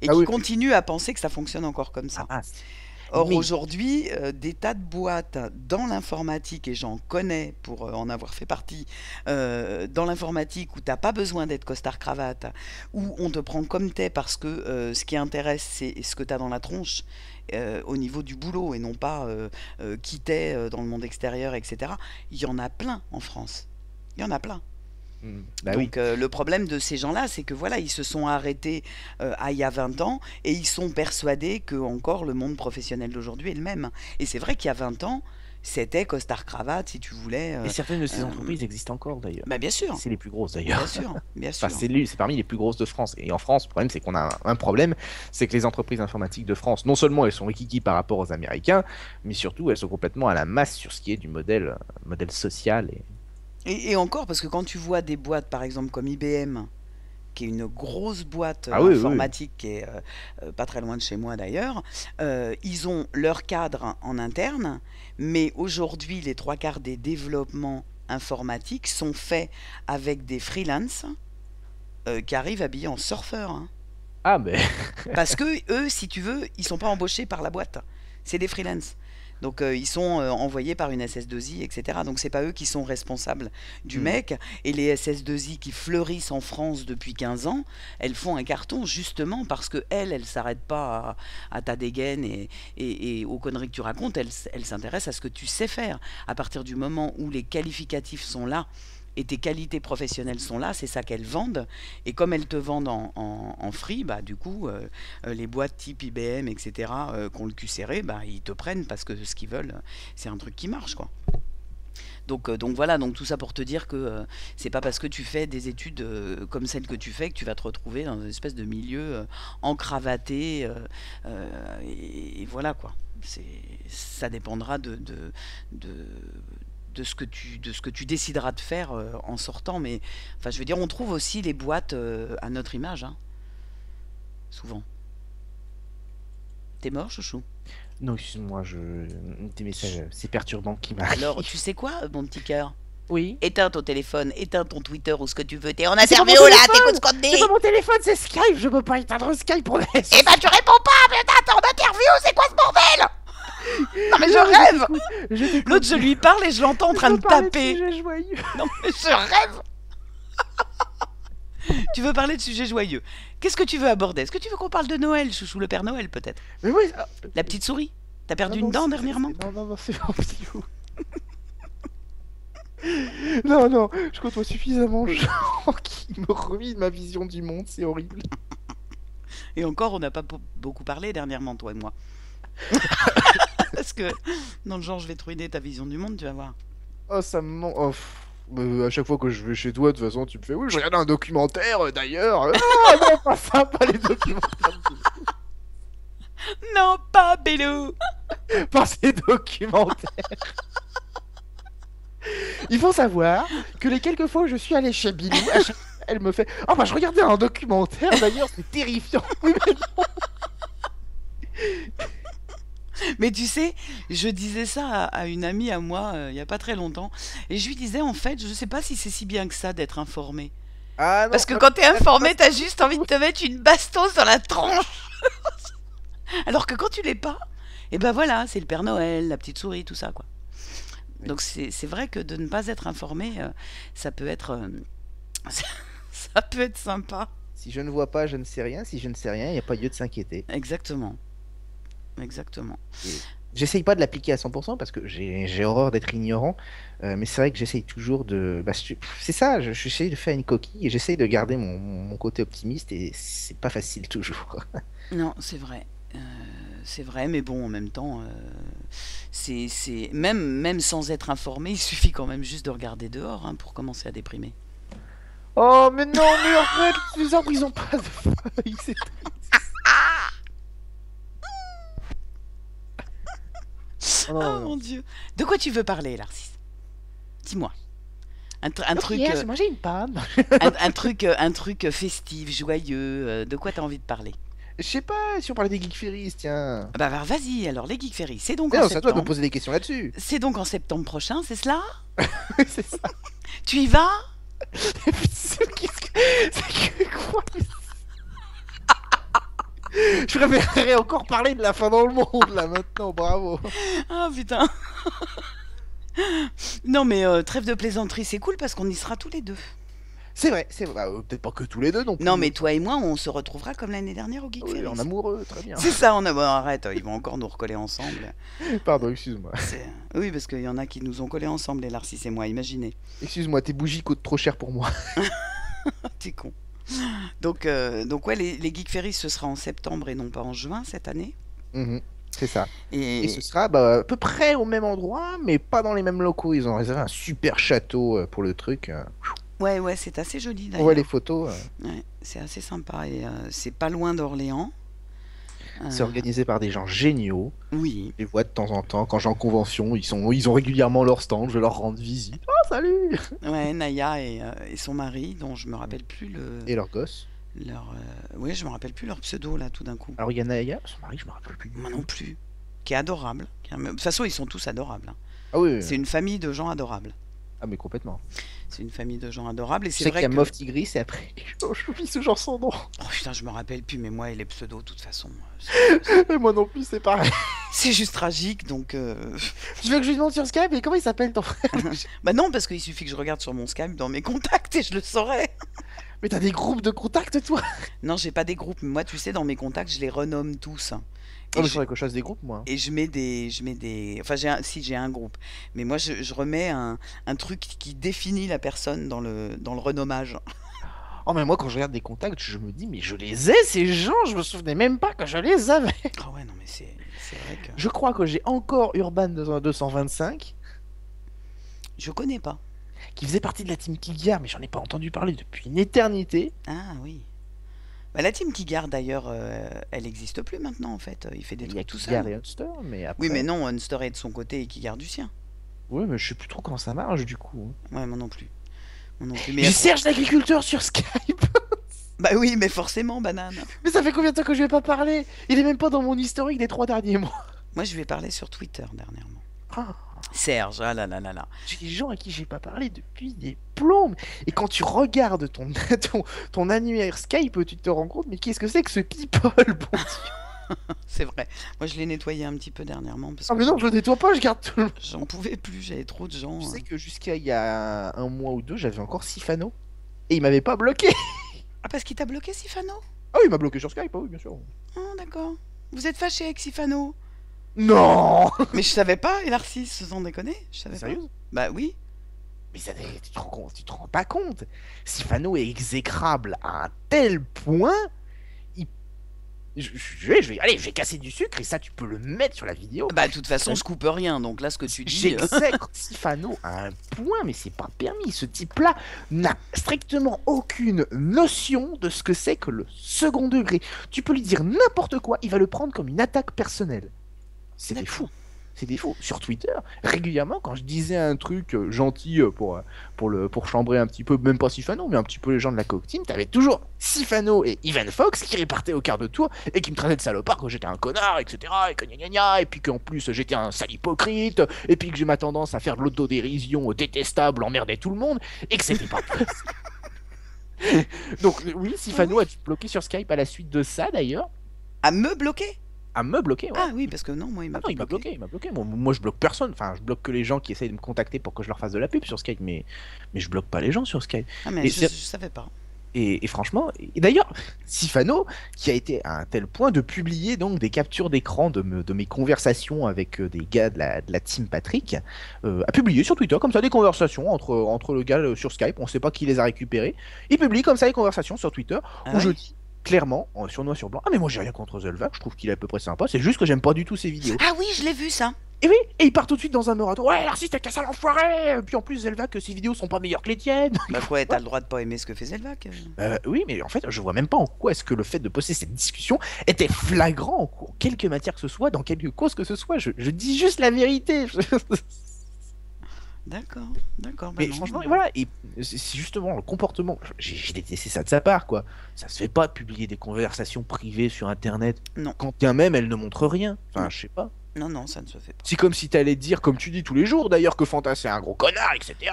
et Ah qui oui, continuent à penser que ça fonctionne encore comme ah, ça. mince. Or, Mais aujourd'hui, des tas de boîtes dans l'informatique, et j'en connais pour en avoir fait partie, dans l'informatique où tu n'as pas besoin d'être costard-cravate, où on te prend comme t'es parce que ce qui intéresse, c'est ce que tu as dans la tronche au niveau du boulot et non pas qui t'es dans le monde extérieur, etc. Il y en a plein en France. Il y en a plein. bah oui. Donc le problème de ces gens-là, c'est que voilà, ils se sont arrêtés à il y a 20 ans et ils sont persuadés que encore le monde professionnel d'aujourd'hui est le même. Et c'est vrai qu'il y a 20 ans, c'était costard-cravate si tu voulais. Et certaines de ces Euh, entreprises existent encore d'ailleurs. Bah bien sûr, C'est les plus grosses bien d'ailleurs. sûr, bien Enfin, sûr. c'est parmi les plus grosses de France. Et en France, le problème, c'est qu'on a un problème, c'est que les entreprises informatiques de France, non seulement elles sont rikiki par rapport aux Américains, mais surtout elles sont complètement à la masse sur ce qui est du modèle social. Et encore, parce que quand tu vois des boîtes, par exemple comme IBM, qui est une grosse boîte Ah oui, oui, oui. informatique qui est pas très loin de chez moi d'ailleurs, ils ont leur cadre en interne, mais aujourd'hui, les trois quarts des développements informatiques sont faits avec des freelances qui arrivent habillés en surfeurs, hein. Ah, mais Parce que eux, si tu veux, ils sont pas embauchés par la boîte. C'est des freelances. Donc ils sont envoyés par une SS2I, etc. Donc c'est pas eux qui sont responsables du Hmm. mec. Et les SS2I qui fleurissent en France depuis 15 ans, elles font un carton justement parce que elles s'arrêtent pas à ta dégaine et aux conneries que tu racontes. Elles s'intéressent à ce que tu sais faire. À partir du moment où les qualificatifs sont là et tes qualités professionnelles sont là, c'est ça qu'elles vendent. Et comme elles te vendent en free, bah, du coup, les boîtes type IBM, etc., qui ont le cul serré, bah, ils te prennent parce que ce qu'ils veulent, c'est un truc qui marche, quoi. Donc voilà, donc tout ça pour te dire que c'est pas parce que tu fais des études comme celles que tu fais que tu vas te retrouver dans une espèce de milieu encravaté, et voilà quoi. Ça dépendra de, de ce que tu décideras de faire en sortant. Mais enfin, je veux dire, on trouve aussi les boîtes à notre image, hein, souvent. T'es mort, chouchou? non, excuse-moi, des messages, c'est perturbant qui Alors, m'arrivent. tu sais quoi, mon petit cœur? Oui. Éteins ton téléphone, éteins ton Twitter ou ce que tu veux. T'es en C'est pas mon interview là, t'écoutes téléphone! ce qu'on te C'est pas dit. mon téléphone, c'est Skype! Je peux pas éteindre Skype pour les. Eh ben, tu réponds pas, mais t'es en interview, c'est quoi ce bordel? Non, mais je Non, mais rêve. je t'écoute. L'autre, je lui parle et je l'entends en train Faut de parler de taper. sujets joyeux. Non, mais je rêve. Tu veux parler de sujets joyeux. Qu'est-ce que tu veux aborder? Est-ce que tu veux qu'on parle de Noël, chouchou, le Père Noël peut-être? Mais oui, La petite souris? T'as non, perdu une non, dent dernièrement? non, c'est pas possible. Non, non, je côtoie suffisamment de gens qui me ruinent ma vision du monde, c'est horrible. Et encore, on n'a pas beaucoup parlé dernièrement, toi et moi. Parce que, dans le genre, je vais te ruiner ta vision du monde, tu vas voir. Oh, ça me manque. Oh, à chaque fois que je vais chez toi, de toute façon, tu me fais oui, je regarde un documentaire d'ailleurs. Ah non, pas sympa les documentaires. Non, pas Bélou! Pas ces documentaires. Il faut savoir que les quelques fois où je suis allé chez Bilou, à chaque fois, elle me fait oh bah je regardais un documentaire d'ailleurs, c'est terrifiant. Oui, mais Mais tu sais, je disais ça à une amie à moi il y a pas très longtemps, et je lui disais en fait, je sais pas si c'est si bien que ça d'être informé. ah non, Parce que quand t'es informé, t'as juste envie de te mettre une bastos dans la tronche. Alors que quand tu l'es pas, et ben voilà, c'est le Père Noël, la petite souris, tout ça quoi. oui. Donc c'est vrai que de ne pas être informé, ça peut être ça, ça peut être sympa. Si je ne vois pas, je ne sais rien. Si je ne sais rien, il n'y a pas lieu de s'inquiéter. Exactement, exactement. Et j'essaye pas de l'appliquer à 100% parce que j'ai horreur d'être ignorant. Mais c'est vrai que j'essaye toujours de. Bah, c'est ça, j'essaye de faire une coquille et j'essaye de garder mon côté optimiste et c'est pas facile toujours. Non, Euh, c'est vrai, mais bon, en même temps, même sans être informé, il suffit quand même juste de regarder dehors hein, pour commencer à déprimer. Oh, mais non, mais en fait, les arbres ils ont pas de feuilles. Oh, Oh non, non. mon Dieu. De quoi tu veux parler, Larcis? Dis-moi. Un Donc, truc, hier, j'ai mangé une pomme. un truc festif, joyeux. De quoi t'as envie de parler? Je sais pas si on parlait des Geek Ferries, tiens. Ah bah vas-y, alors les Geek Ferry, c'est donc Mais en non, c'est à toi de me septembre. poser des questions là-dessus. C'est donc en septembre prochain, c'est cela? C'est ça. Tu y vas? Qu'est-ce que... C'est que quoi? Je préférerais encore parler de la fin dans le monde là maintenant, bravo. Ah putain. Non mais trêve de plaisanterie, c'est cool parce qu'on y sera tous les deux. C'est vrai, c'est vrai. Bah, peut-être pas que tous les deux non Non plus. mais toi et moi, on se retrouvera comme l'année dernière au Geek Oui, en Ferries. amoureux, très bien. C'est ça, on a... Bon, arrête, ils vont encore nous recoller ensemble. Pardon, excuse-moi. Oui, parce qu'il y en a qui nous ont collés ensemble, les Larcis et moi, imaginez. Excuse-moi, tes bougies coûtent trop cher pour moi. T'es con. Donc ouais, les Geek Ferries, ce sera en septembre et non pas en juin cette année. Mhm, c'est ça. Et ce Et sera bah, à peu près au même endroit, mais pas dans les mêmes locaux. Ils ont réservé un super château pour le truc. ouais, c'est assez joli On voit les d'ailleurs. photos. Ouais, c'est assez sympa et c'est pas loin d'Orléans. C'est Euh, organisé par des gens géniaux. oui, Je les vois de temps en temps. Quand j'ai en convention, ils ont régulièrement leur stand. Je leur rends visite. Oh, salut! ouais, Naya et son mari, dont je me rappelle plus Et leur gosse. oui, je me rappelle plus leur pseudo là tout d'un coup. Alors, il y a Naya, son mari, je me rappelle plus du Moi non tout. plus. Qui est adorable. De toute façon, ils sont tous adorables, hein. Ah oui, oui, C'est oui. une famille de gens adorables. Ah, mais complètement. C'est une famille de gens adorables et Je c'est sais qu'il vrai y a que... Moff Tigris et après, j'oublie ce genre son nom. Oh putain, je me rappelle plus, mais moi et les pseudos, de toute façon, Et moi non plus, c'est pareil. c'est juste tragique, donc... Tu veux que je lui demande sur Skype, et comment il s'appelle ton frère? Bah non, parce qu'il suffit que je regarde sur mon Skype dans mes contacts et je le saurai. Mais t'as des groupes de contacts, toi? Non, j'ai pas des groupes, mais moi, tu sais, dans mes contacts, je les renomme tous. Oh, Et mais je, faudrait que je fasse des groupes, moi. et je mets des... Enfin, si, j'ai un groupe. Mais moi, je remets un truc qui définit la personne dans le renommage. Oh, mais moi, quand je regarde des contacts, je me dis, mais je les ai, ces gens, je me souvenais même pas que je les avais. Ah ouais, non, mais c'est vrai que... Je crois que j'ai encore Urban 225, Je connais pas. qui faisait partie de la team Kigard, mais j'en ai pas entendu parler depuis une éternité. Ah oui. Bah, la team qui garde d'ailleurs, elle existe plus maintenant en fait. Il fait des Il y a trucs tout Kigard seul. et Hunster, mais Oui, mais après. non, Unster est de son côté et qui garde du sien. Ouais, mais je sais plus trop comment ça marche du coup. Ouais, moi non plus. Moi non plus. Mais J'ai Serge l'agriculteur sur Skype. bah oui, mais forcément, banane. Mais ça fait combien de temps que je lui ai pas parlé? Il est même pas dans mon historique des 3 derniers mois. Moi, je lui ai parlé sur Twitter dernièrement. Ah, Serge, ah là là là là. j'ai des gens à qui j'ai pas parlé depuis des plombes. Et quand tu regardes ton annuaire Skype, tu te rends compte, mais qu'est-ce que c'est que ce people, bon Dieu. C'est vrai. Moi, je l'ai nettoyé un petit peu dernièrement parce Ah que mais non, je le nettoie pas, je garde tout le monde. j'en pouvais plus. J'avais trop de gens. Tu sais que jusqu'à il y a un mois ou deux, j'avais encore Sifano. Et il m'avait pas bloqué. Ah, parce qu'il t'a bloqué, Sifano? Ah oui, il m'a bloqué sur Skype, ah oui, bien sûr. Ah, d'accord. Vous êtes fâché avec Sifano? Non. Mais je savais pas, Elarcis, sans déconner, je T'es savais pas. sérieuse? Bah oui. Mais tu te rends pas compte. Sifano est exécrable à un tel point. il- allez, je vais casser du sucre et ça, tu peux le mettre sur la vidéo. Bah, de toute façon, je coupe rien, donc là, ce que tu dis. J'exècre Sifano à un point, mais c'est pas permis. Ce type-là n'a strictement aucune notion de ce que c'est que le second degré. Tu peux lui dire n'importe quoi, il va le prendre comme une attaque personnelle. C'est des fous. C'est des fous. Sur Twitter, régulièrement, quand je disais un truc gentil pour chambrer un petit peu, même pas Sifano, mais un petit peu les gens de la Coke Team, t'avais toujours Sifano et Ivan Fox qui répartaient au quart de tour et qui me traitaient de salopard, que j'étais un connard, etc. Et que gna gna gna, et puis qu'en plus j'étais un sale hypocrite, et puis que j'ai ma tendance à faire de l'autodérision détestable, emmerder tout le monde, et que c'était pas. Donc, oui, Sifano a dû bloquer sur Skype à la suite de ça d'ailleurs. À me bloquer? À me bloquer, ouais. Ah oui, parce que non, moi, il m'a Ah non, il m'a bloqué, il m'a bloqué. Moi, je bloque personne. Enfin, je bloque que les gens qui essayent de me contacter pour que je leur fasse de la pub sur Skype, mais je bloque pas les gens sur Skype. Ah, mais Et je savais pas. Et franchement, et d'ailleurs, Sifano, qui a été à un tel point de publier donc des captures d'écran de mes conversations avec des gars de la team Patrick, a publié sur Twitter comme ça des conversations entre le gars sur Skype, on sait pas qui les a récupérés. Il publie comme ça des conversations sur Twitter où je dis clairement, sur noir sur blanc, ah mais moi j'ai rien contre Zelvac, je trouve qu'il est à peu près sympa, c'est juste que j'aime pas du tout ses vidéos. Ah oui, je l'ai vu ça. Et oui, et il part tout de suite dans un marathon. Ouais, Narcisse, t'as qu'à ça l'enfoiré. Puis en plus, Zelvac, ses vidéos sont pas meilleures que les tiennes. Bah ouais, t'as le droit de pas aimer ce que fait Zelvac. Oui, mais en fait, je vois même pas en quoi est-ce que le fait de poster cette discussion était flagrant en quelque matière que ce soit, dans quelque cause que ce soit. Je dis juste la vérité. D'accord, d'accord. Mais franchement, voilà, et c'est justement le comportement. J'ai détesté ça de sa part, quoi. Ça se fait pas de publier des conversations privées sur Internet. Non. Quand bien même, elles ne montrent rien. Enfin, je sais pas. Non, non, ça ne se fait pas. C'est comme si t'allais dire, comme tu dis tous les jours d'ailleurs, que Fanta c'est un gros connard, etc.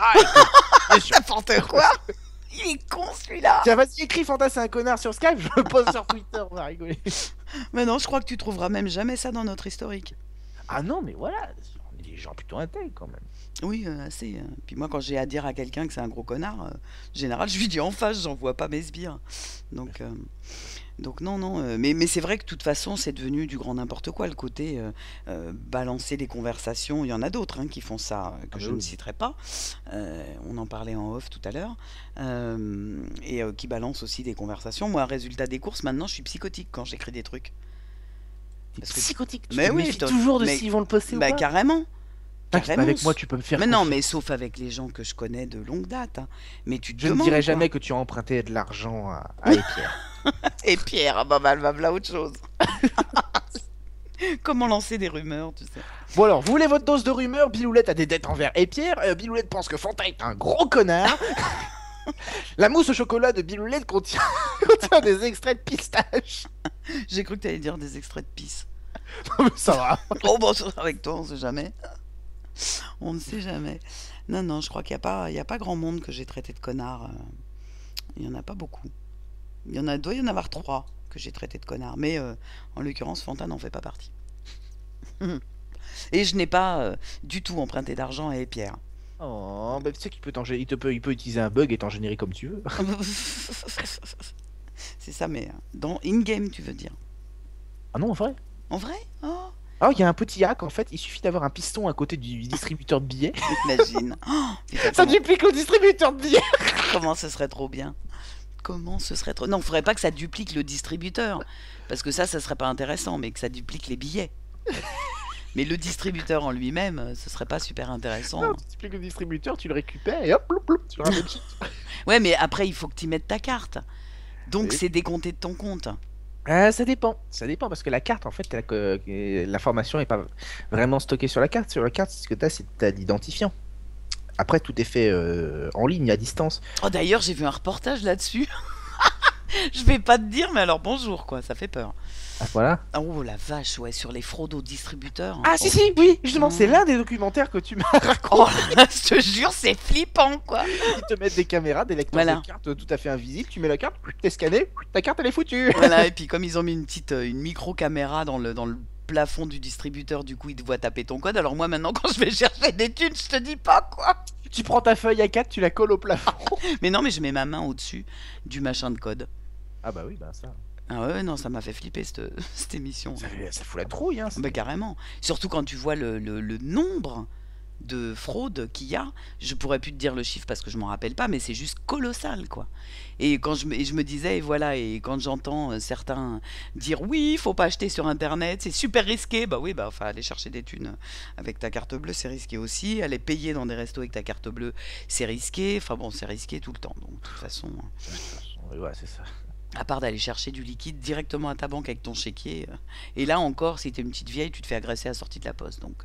N'importe quoi. Il est con celui-là. Tiens, vas-y, écris Fanta c'est un connard sur Skype, je le pose sur Twitter, on va rigoler. Mais non, je crois que tu trouveras même jamais ça dans notre historique. Ah non, mais voilà, on est des gens plutôt intègres quand même. Oui, assez. Puis moi, quand j'ai à dire à quelqu'un que c'est un gros connard, en général, je lui dis en face, j'en vois pas mes sbires. Donc non, non. Mais c'est vrai que de toute façon, c'est devenu du grand n'importe quoi, le côté balancer les conversations. Il y en a d'autres qui font ça, que je ne citerai pas. On en parlait en off tout à l'heure. Et qui balancent aussi des conversations. Moi, résultat des courses, maintenant, je suis psychotique quand j'écris des trucs. T'es psychotique, tu mais te oui, méfies toujours de s'ils vont le poster ou pas. Carrément. Carrément. Avec moi, tu peux me faire. Mais non, mais sauf avec les gens que je connais de longue date. Mais tu te demandes, je ne dirai quoi. Jamais que tu as emprunté de l'argent à Pierre. Et Pierre, ah bah elle va voilà autre chose. Comment lancer des rumeurs, tu sais. Bon alors, vous voulez votre dose de rumeurs? Biloulette a des dettes envers et Pierre. Biloulette pense que Fanta est un gros connard. La mousse au chocolat de Biloulette contient des extraits de pistache. J'ai cru que tu allais dire des extraits de pisse. Non mais ça va. Oh bon, avec toi, on sait jamais. On ne sait jamais. Non, non, je crois qu'il n'y a pas grand monde que j'ai traité de connard. Il n'y en a pas beaucoup. Doit y en avoir 3 que j'ai traité de connard. Mais en l'occurrence, Fanta n'en fait pas partie. Et je n'ai pas du tout emprunté d'argent à Pierre. Oh, bah tu sais qu'il il peut utiliser un bug et t'en générer comme tu veux. C'est ça, mais dans in-game, tu veux dire? Ah non, en vrai? En vrai? Oh. Ah, il y a un petit hack, en fait, il suffit d'avoir un piston à côté du distributeur de billets. Imagine. Oh, ça duplique le distributeur de billets. Comment ce serait trop bien. Comment ce serait trop... Non, il faudrait pas que ça duplique le distributeur. Parce que ça serait pas intéressant, mais que ça duplique les billets. Mais le distributeur en lui-même, ce serait pas super intéressant. Non, tu dupliques le distributeur, tu le récupères et hop, tu le ramènes. Ouais, mais après, il faut que tu mettes ta carte. Donc, c'est décompté de ton compte. Ça dépend parce que la carte, en fait, l'information n'est pas vraiment stockée sur la carte. Sur la carte, ce que tu as, c'est l'identifiant. Après, tout est fait en ligne, à distance. Oh, d'ailleurs, j'ai vu un reportage là-dessus. Je vais pas te dire, mais alors bonjour, quoi, ça fait peur. Ah, voilà. Oh la vache, ouais, sur les fraudes aux distributeurs. Ah, si, oui, justement, c'est l'un des documentaires que tu m'as raconté. Oh là, je te jure, c'est flippant, quoi. Ils te mettent des caméras, des lecteurs de cartes tout à fait invisibles, tu mets la carte, t'es scanné, ta carte elle est foutue. Voilà, et puis comme ils ont mis une micro-caméra dans le plafond du distributeur, du coup ils te voient taper ton code. Alors moi maintenant quand je vais chercher des thunes, je te dis pas quoi. Tu prends ta feuille A4, tu la colles au plafond. Mais non, mais je mets ma main au-dessus du machin de code. Ah bah oui, bah ça. Ah ouais, non, ça m'a fait flipper cette émission. Ça fout la trouille, hein. Bah carrément. Surtout quand tu vois le nombre de fraudes qu'il y a. Je pourrais plus te dire le chiffre parce que je m'en rappelle pas, mais c'est juste colossal, quoi. Et quand je me disais, et voilà, et quand j'entends certains dire oui, il faut pas acheter sur Internet, c'est super risqué. Bah oui, bah enfin, aller chercher des thunes avec ta carte bleue, c'est risqué aussi. Aller payer dans des restos avec ta carte bleue, c'est risqué. Enfin bon, c'est risqué tout le temps. Donc de toute façon, Ouais, c'est ça. à part d'aller chercher du liquide directement à ta banque avec ton chéquier. Et là encore, si t'es une petite vieille, tu te fais agresser à la sortie de la poste. Donc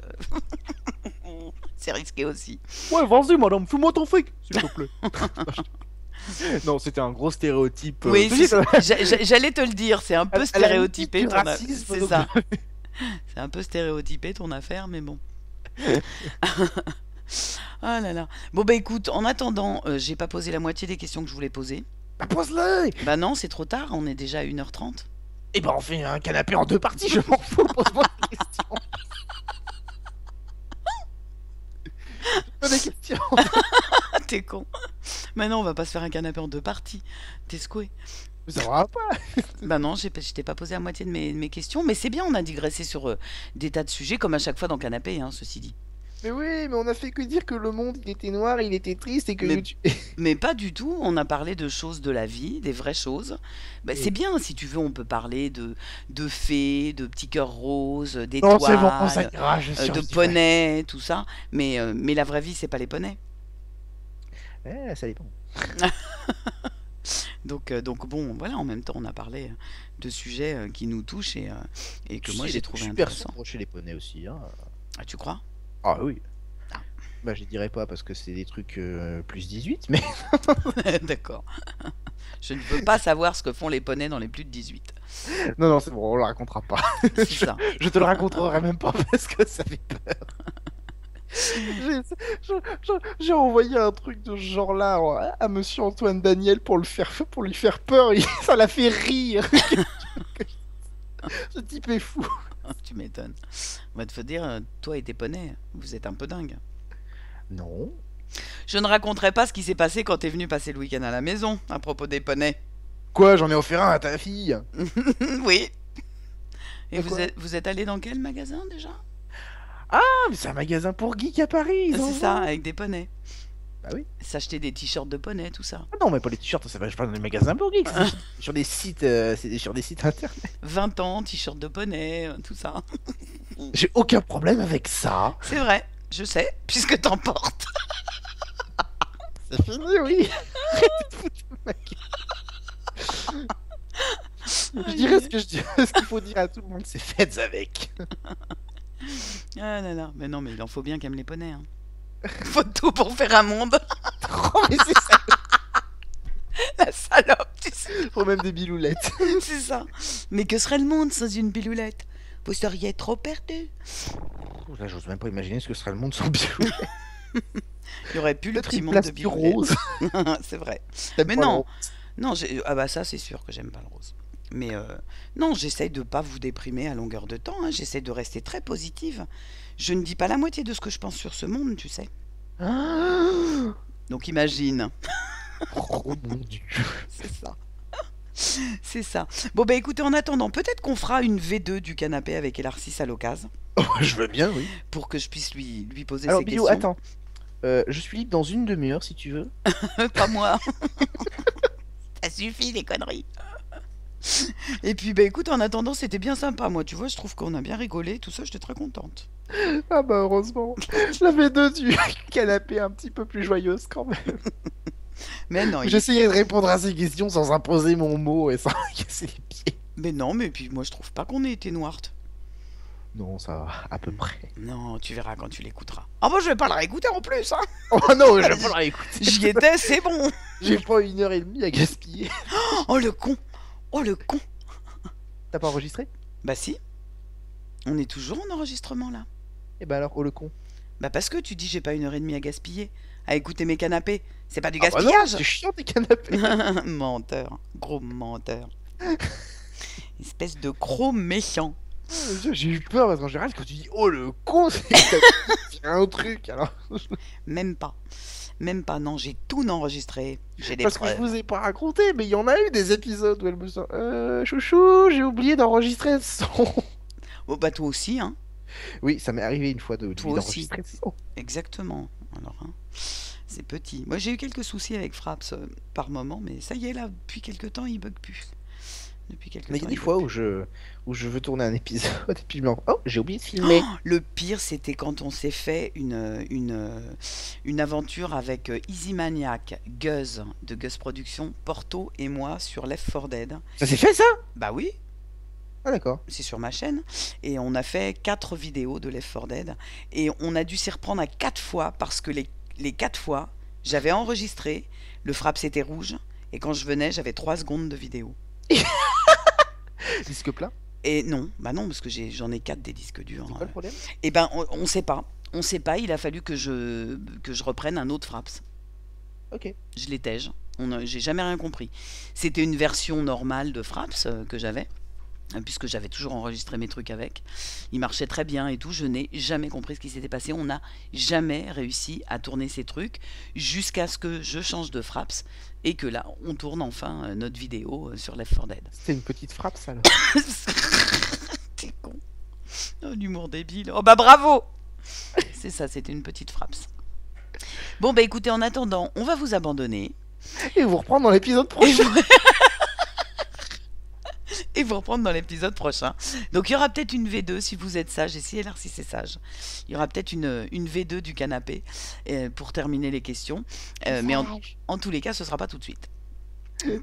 c'est risqué aussi. Ouais, vas-y, madame, fais-moi ton fric, s'il te plaît. Non, c'était un gros stéréotype. Oui, Tu sais, j'allais te le dire, c'est un peu à la limite stéréotypé du ton racisme, c'est donc. ça. C'est un peu stéréotypé ton affaire, mais bon. Ah là là. Bon bah écoute, en attendant, j'ai pas posé la moitié des questions que je voulais poser. Bah, pose-le. Bah non, c'est trop tard, on est déjà à 1h30. Et ben, on fait un canapé en deux parties, je m'en fous, pose-moi des questions. Pas des questions. Ah t'es con. Mais non, on va pas se faire un canapé en deux parties. T'es secoué. Ça va pas. Bah non, je t'ai pas posé la moitié de mes questions, mais c'est bien, on a digressé sur des tas de sujets, comme à chaque fois dans Canapé, hein, ceci dit. Mais oui, mais on a fait que dire que le monde, il était noir, il était triste et que Mais YouTube... Mais pas du tout, on a parlé de choses de la vie, des vraies choses. Bah, c'est bien, si tu veux, on peut parler de fées, de petits cœurs roses, Non, c'est bon, ça d'étoiles, ira, je de survivrai. poneys, tout ça. Mais la vraie vie, c'est pas les poneys. Ça dépend. Donc bon, voilà, en même temps, on a parlé de sujets qui nous touchent et que Tu moi sais, j'ai des trucs trouvé super intéressants. sombres chez les poneys aussi, hein. Ah, tu crois? Ah oui. Ah, Bah, je dirais pas parce que c'est des trucs plus 18, mais... d'accord. Je ne veux pas savoir ce que font les poneys dans les plus de 18. Non, non, c'est bon, on le racontera pas. C'est Je, ça. je te le raconterai même pas parce que ça fait peur. J'ai j'ai envoyé un truc de ce genre-là à Monsieur Antoine Daniel pour lui faire peur. Ça l'a fait rire. Ce type est fou. Tu m'étonnes. On va te dire, toi et tes poneys, vous êtes un peu dingue. Non. Je ne raconterai pas ce qui s'est passé quand t'es venu passer le week-end à la maison, à propos des poneys. Quoi, j'en ai offert un à ta fille. Oui. Et De quoi? vous êtes allé dans quel magasin déjà? Ah, mais c'est un magasin pour geeks à Paris, ils en C'est ça, vendent. avec des poneys. Bah oui. S'acheter des t-shirts de poneys, tout ça. Ah non, mais pas les t-shirts, ça va pas dans les magasins pour geeks. C'est sur des sites, c'est sur des sites internet. 20 ans, t-shirt de poney, tout ça. J'ai aucun problème avec ça. C'est vrai, je sais, puisque t'en portes. C'est fini, oui. Arrêtez de foutre de ma gueule. Je dirais ce que je dirais, ce qu'il faut dire à tout le monde, c'est faites avec. Ah là là, mais non, mais il en faut bien qu'aime les poneys. Hein. Faut tout pour faire un monde. Oh, mais c'est ça, La salope, tu sais. faut même des biloulettes. C'est ça. Mais que serait le monde sans une biloulette? Vous seriez trop perdu. Là, j'ose même pas imaginer ce que serait le monde sans biloulettes. Il y aurait plus le Peut-être petit une monde de place plus biloulettes. rose. C'est vrai. T'aimes Mais pas le non, rose. non, ah bah ça c'est sûr que j'aime pas le rose. Mais non, j'essaye de pas vous déprimer à longueur de temps. Hein. J'essaie de rester très positive. Je ne dis pas la moitié de ce que je pense sur ce monde, tu sais. Ah, Donc imagine. oh mon dieu. C'est ça. C'est ça. Bon bah écoutez, en attendant, peut-être qu'on fera une V2 du canapé avec Elarcis à l'occase Oh, je veux bien, oui. pour que je puisse lui poser Alors, ses Bilou, questions. attends. Je suis libre dans une demi-heure si tu veux. Pas moi. Ça suffit les conneries. Et puis bah écoute, en attendant, c'était bien sympa. Moi, tu vois, je trouve qu'on a bien rigolé. Tout ça, j'étais très contente. Ah bah heureusement. La V2 du canapé un petit peu plus joyeuse quand même. Mais non, J'essayais de répondre à ces questions sans imposer mon mot et sans casser les pieds. mais non, mais puis moi, je trouve pas qu'on ait été noirs. Non, ça va, à peu près. Non, tu verras quand tu l'écouteras. Ah bah je vais pas le réécouter en plus, hein. Oh non, je vais pas la réécouter. J'y étais, c'est bon. J'ai pas 1h30 à gaspiller. Oh le con. Oh le con. T'as pas enregistré? Bah si, on est toujours en enregistrement là. Eh bah alors, oh le con. Bah parce que tu dis j'ai pas 1h30 à gaspiller, à écouter mes canapés. C'est pas du Ah bah non, gaspillage. c'est chiant tes canapés. Menteur, gros menteur. Espèce de gros méchant. J'ai eu peur parce qu'en général, quand tu dis oh le con, c'est que t'as dit un truc alors. Même pas. Même pas, non, j'ai tout enregistré. J'ai des Parce que je preuves. vous ai pas raconté, mais il y en a eu des épisodes où elle me dit chouchou, j'ai oublié d'enregistrer le son. Oh, bah toi aussi, hein. Oui, ça m'est arrivé une fois Toi d'oublier aussi. d'enregistrer le son. Exactement. Alors, hein, c'est petit. Moi, j'ai eu quelques soucis avec Fraps par moment, mais ça y est, là, depuis quelque temps, il bug plus. Depuis quelque Mais il y temps, a des il bug fois plus. où je veux tourner un épisode et puis je me rends oh, j'ai oublié de filmer. Le pire, c'était quand on s'est fait une aventure avec Easy Maniac, Guz de Guz Productions, Porto et moi sur Left 4 Dead. Ça s'est fait ça? Bah oui, Ah d'accord. c'est sur ma chaîne. Et on a fait 4 vidéos de Left 4 Dead. Et on a dû s'y reprendre à 4 fois parce que les 4 fois, j'avais enregistré, le frappe c'était rouge. Et quand je venais, j'avais 3 secondes de vidéo. Disque plein? Et non, bah non, parce que j'en ai 4 des disques C'est durs. quoi le problème? Et ben, on sait pas. On sait pas, il a fallu que je reprenne un autre Fraps. Ok. Je l'étège. J'ai jamais rien compris. C'était une version normale de Fraps que j'avais, puisque j'avais toujours enregistré mes trucs avec. Il marchait très bien et tout. Je n'ai jamais compris ce qui s'était passé. On n'a jamais réussi à tourner ces trucs jusqu'à ce que je change de Fraps et que là, on tourne enfin notre vidéo sur Left 4 Dead. C'était une petite frappe ça alors. T'es con. Oh, l'humour débile. Oh bah bravo. C'est ça, c'était une petite Fraps. Bon bah écoutez, en attendant, on va vous abandonner. Et vous reprendre dans l'épisode Et prochain. vous, et vous reprendre dans l'épisode prochain. Donc il y aura peut-être une V2 si vous êtes sage et si LR6 est sage. Il y aura peut-être une V2 du canapé pour terminer les questions. Mais en tous les cas, ce sera pas tout de suite.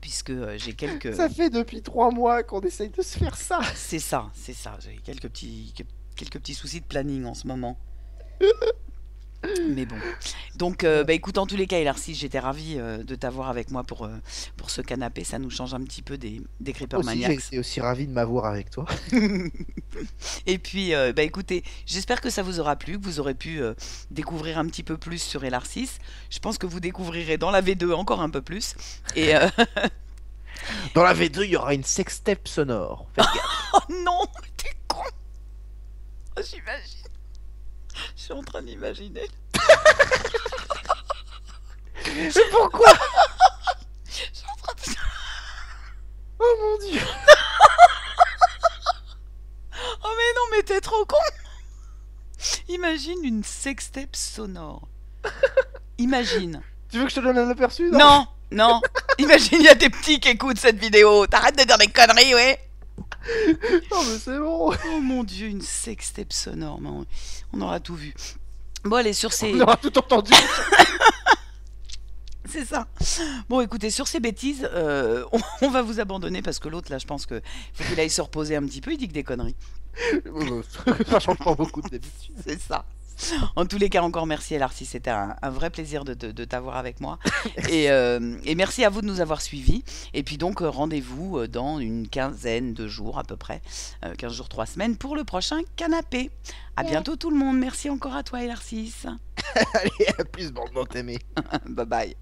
Puisque j'ai quelques... Ça fait depuis 3 mois qu'on essaye de se faire ça. C'est ça, c'est ça. J'ai quelques petits soucis de planning en ce moment. Mais bon. Donc, bah, écoute, en tous les cas, LR6, j'étais ravie de t'avoir avec moi pour ce canapé. Ça nous change un petit peu des Creeper Aussi, j'ai Maniacs. été aussi ravi de m'avoir avec toi. Et puis, bah, écoutez, j'espère que ça vous aura plu, que vous aurez pu découvrir un petit peu plus sur LR6. Je pense que vous découvrirez dans la V2 encore un peu plus. Et Dans la V2, il y aura une sextape sonore. Faites gaffe. oh non, t'es con. Oh, j'imagine. Je suis en train d'imaginer. Mais pourquoi? Je suis en train de... Oh mon dieu. Oh mais non, mais t'es trop con. Imagine une sextape sonore. Imagine. Tu veux que je te donne un aperçu? Non, non. Imagine, il y a des petits qui écoutent cette vidéo. T'arrêtes de dire des conneries, ouais. Non mais c'est bon. Oh mon dieu, une sextape sonore. Mais on aura tout vu. Bon, allez, sur On ces... aura tout entendu. C'est ça. Bon, écoutez, sur ces bêtises, on va vous abandonner parce que l'autre, là, je pense que faut qu'il aille se reposer un petit peu. Il dit que des conneries. Ça change pas beaucoup d'habitude. C'est ça. En tous les cas, encore merci LR6, c'était un vrai plaisir de t'avoir avec moi. Et merci à vous de nous avoir suivis. Et puis donc, rendez-vous dans une quinzaine de jours à peu près, 15 jours, 3 semaines, pour le prochain canapé. À bientôt tout le monde. Merci encore à toi LR6. Allez, à plus, bande d'entamés. Bye bye.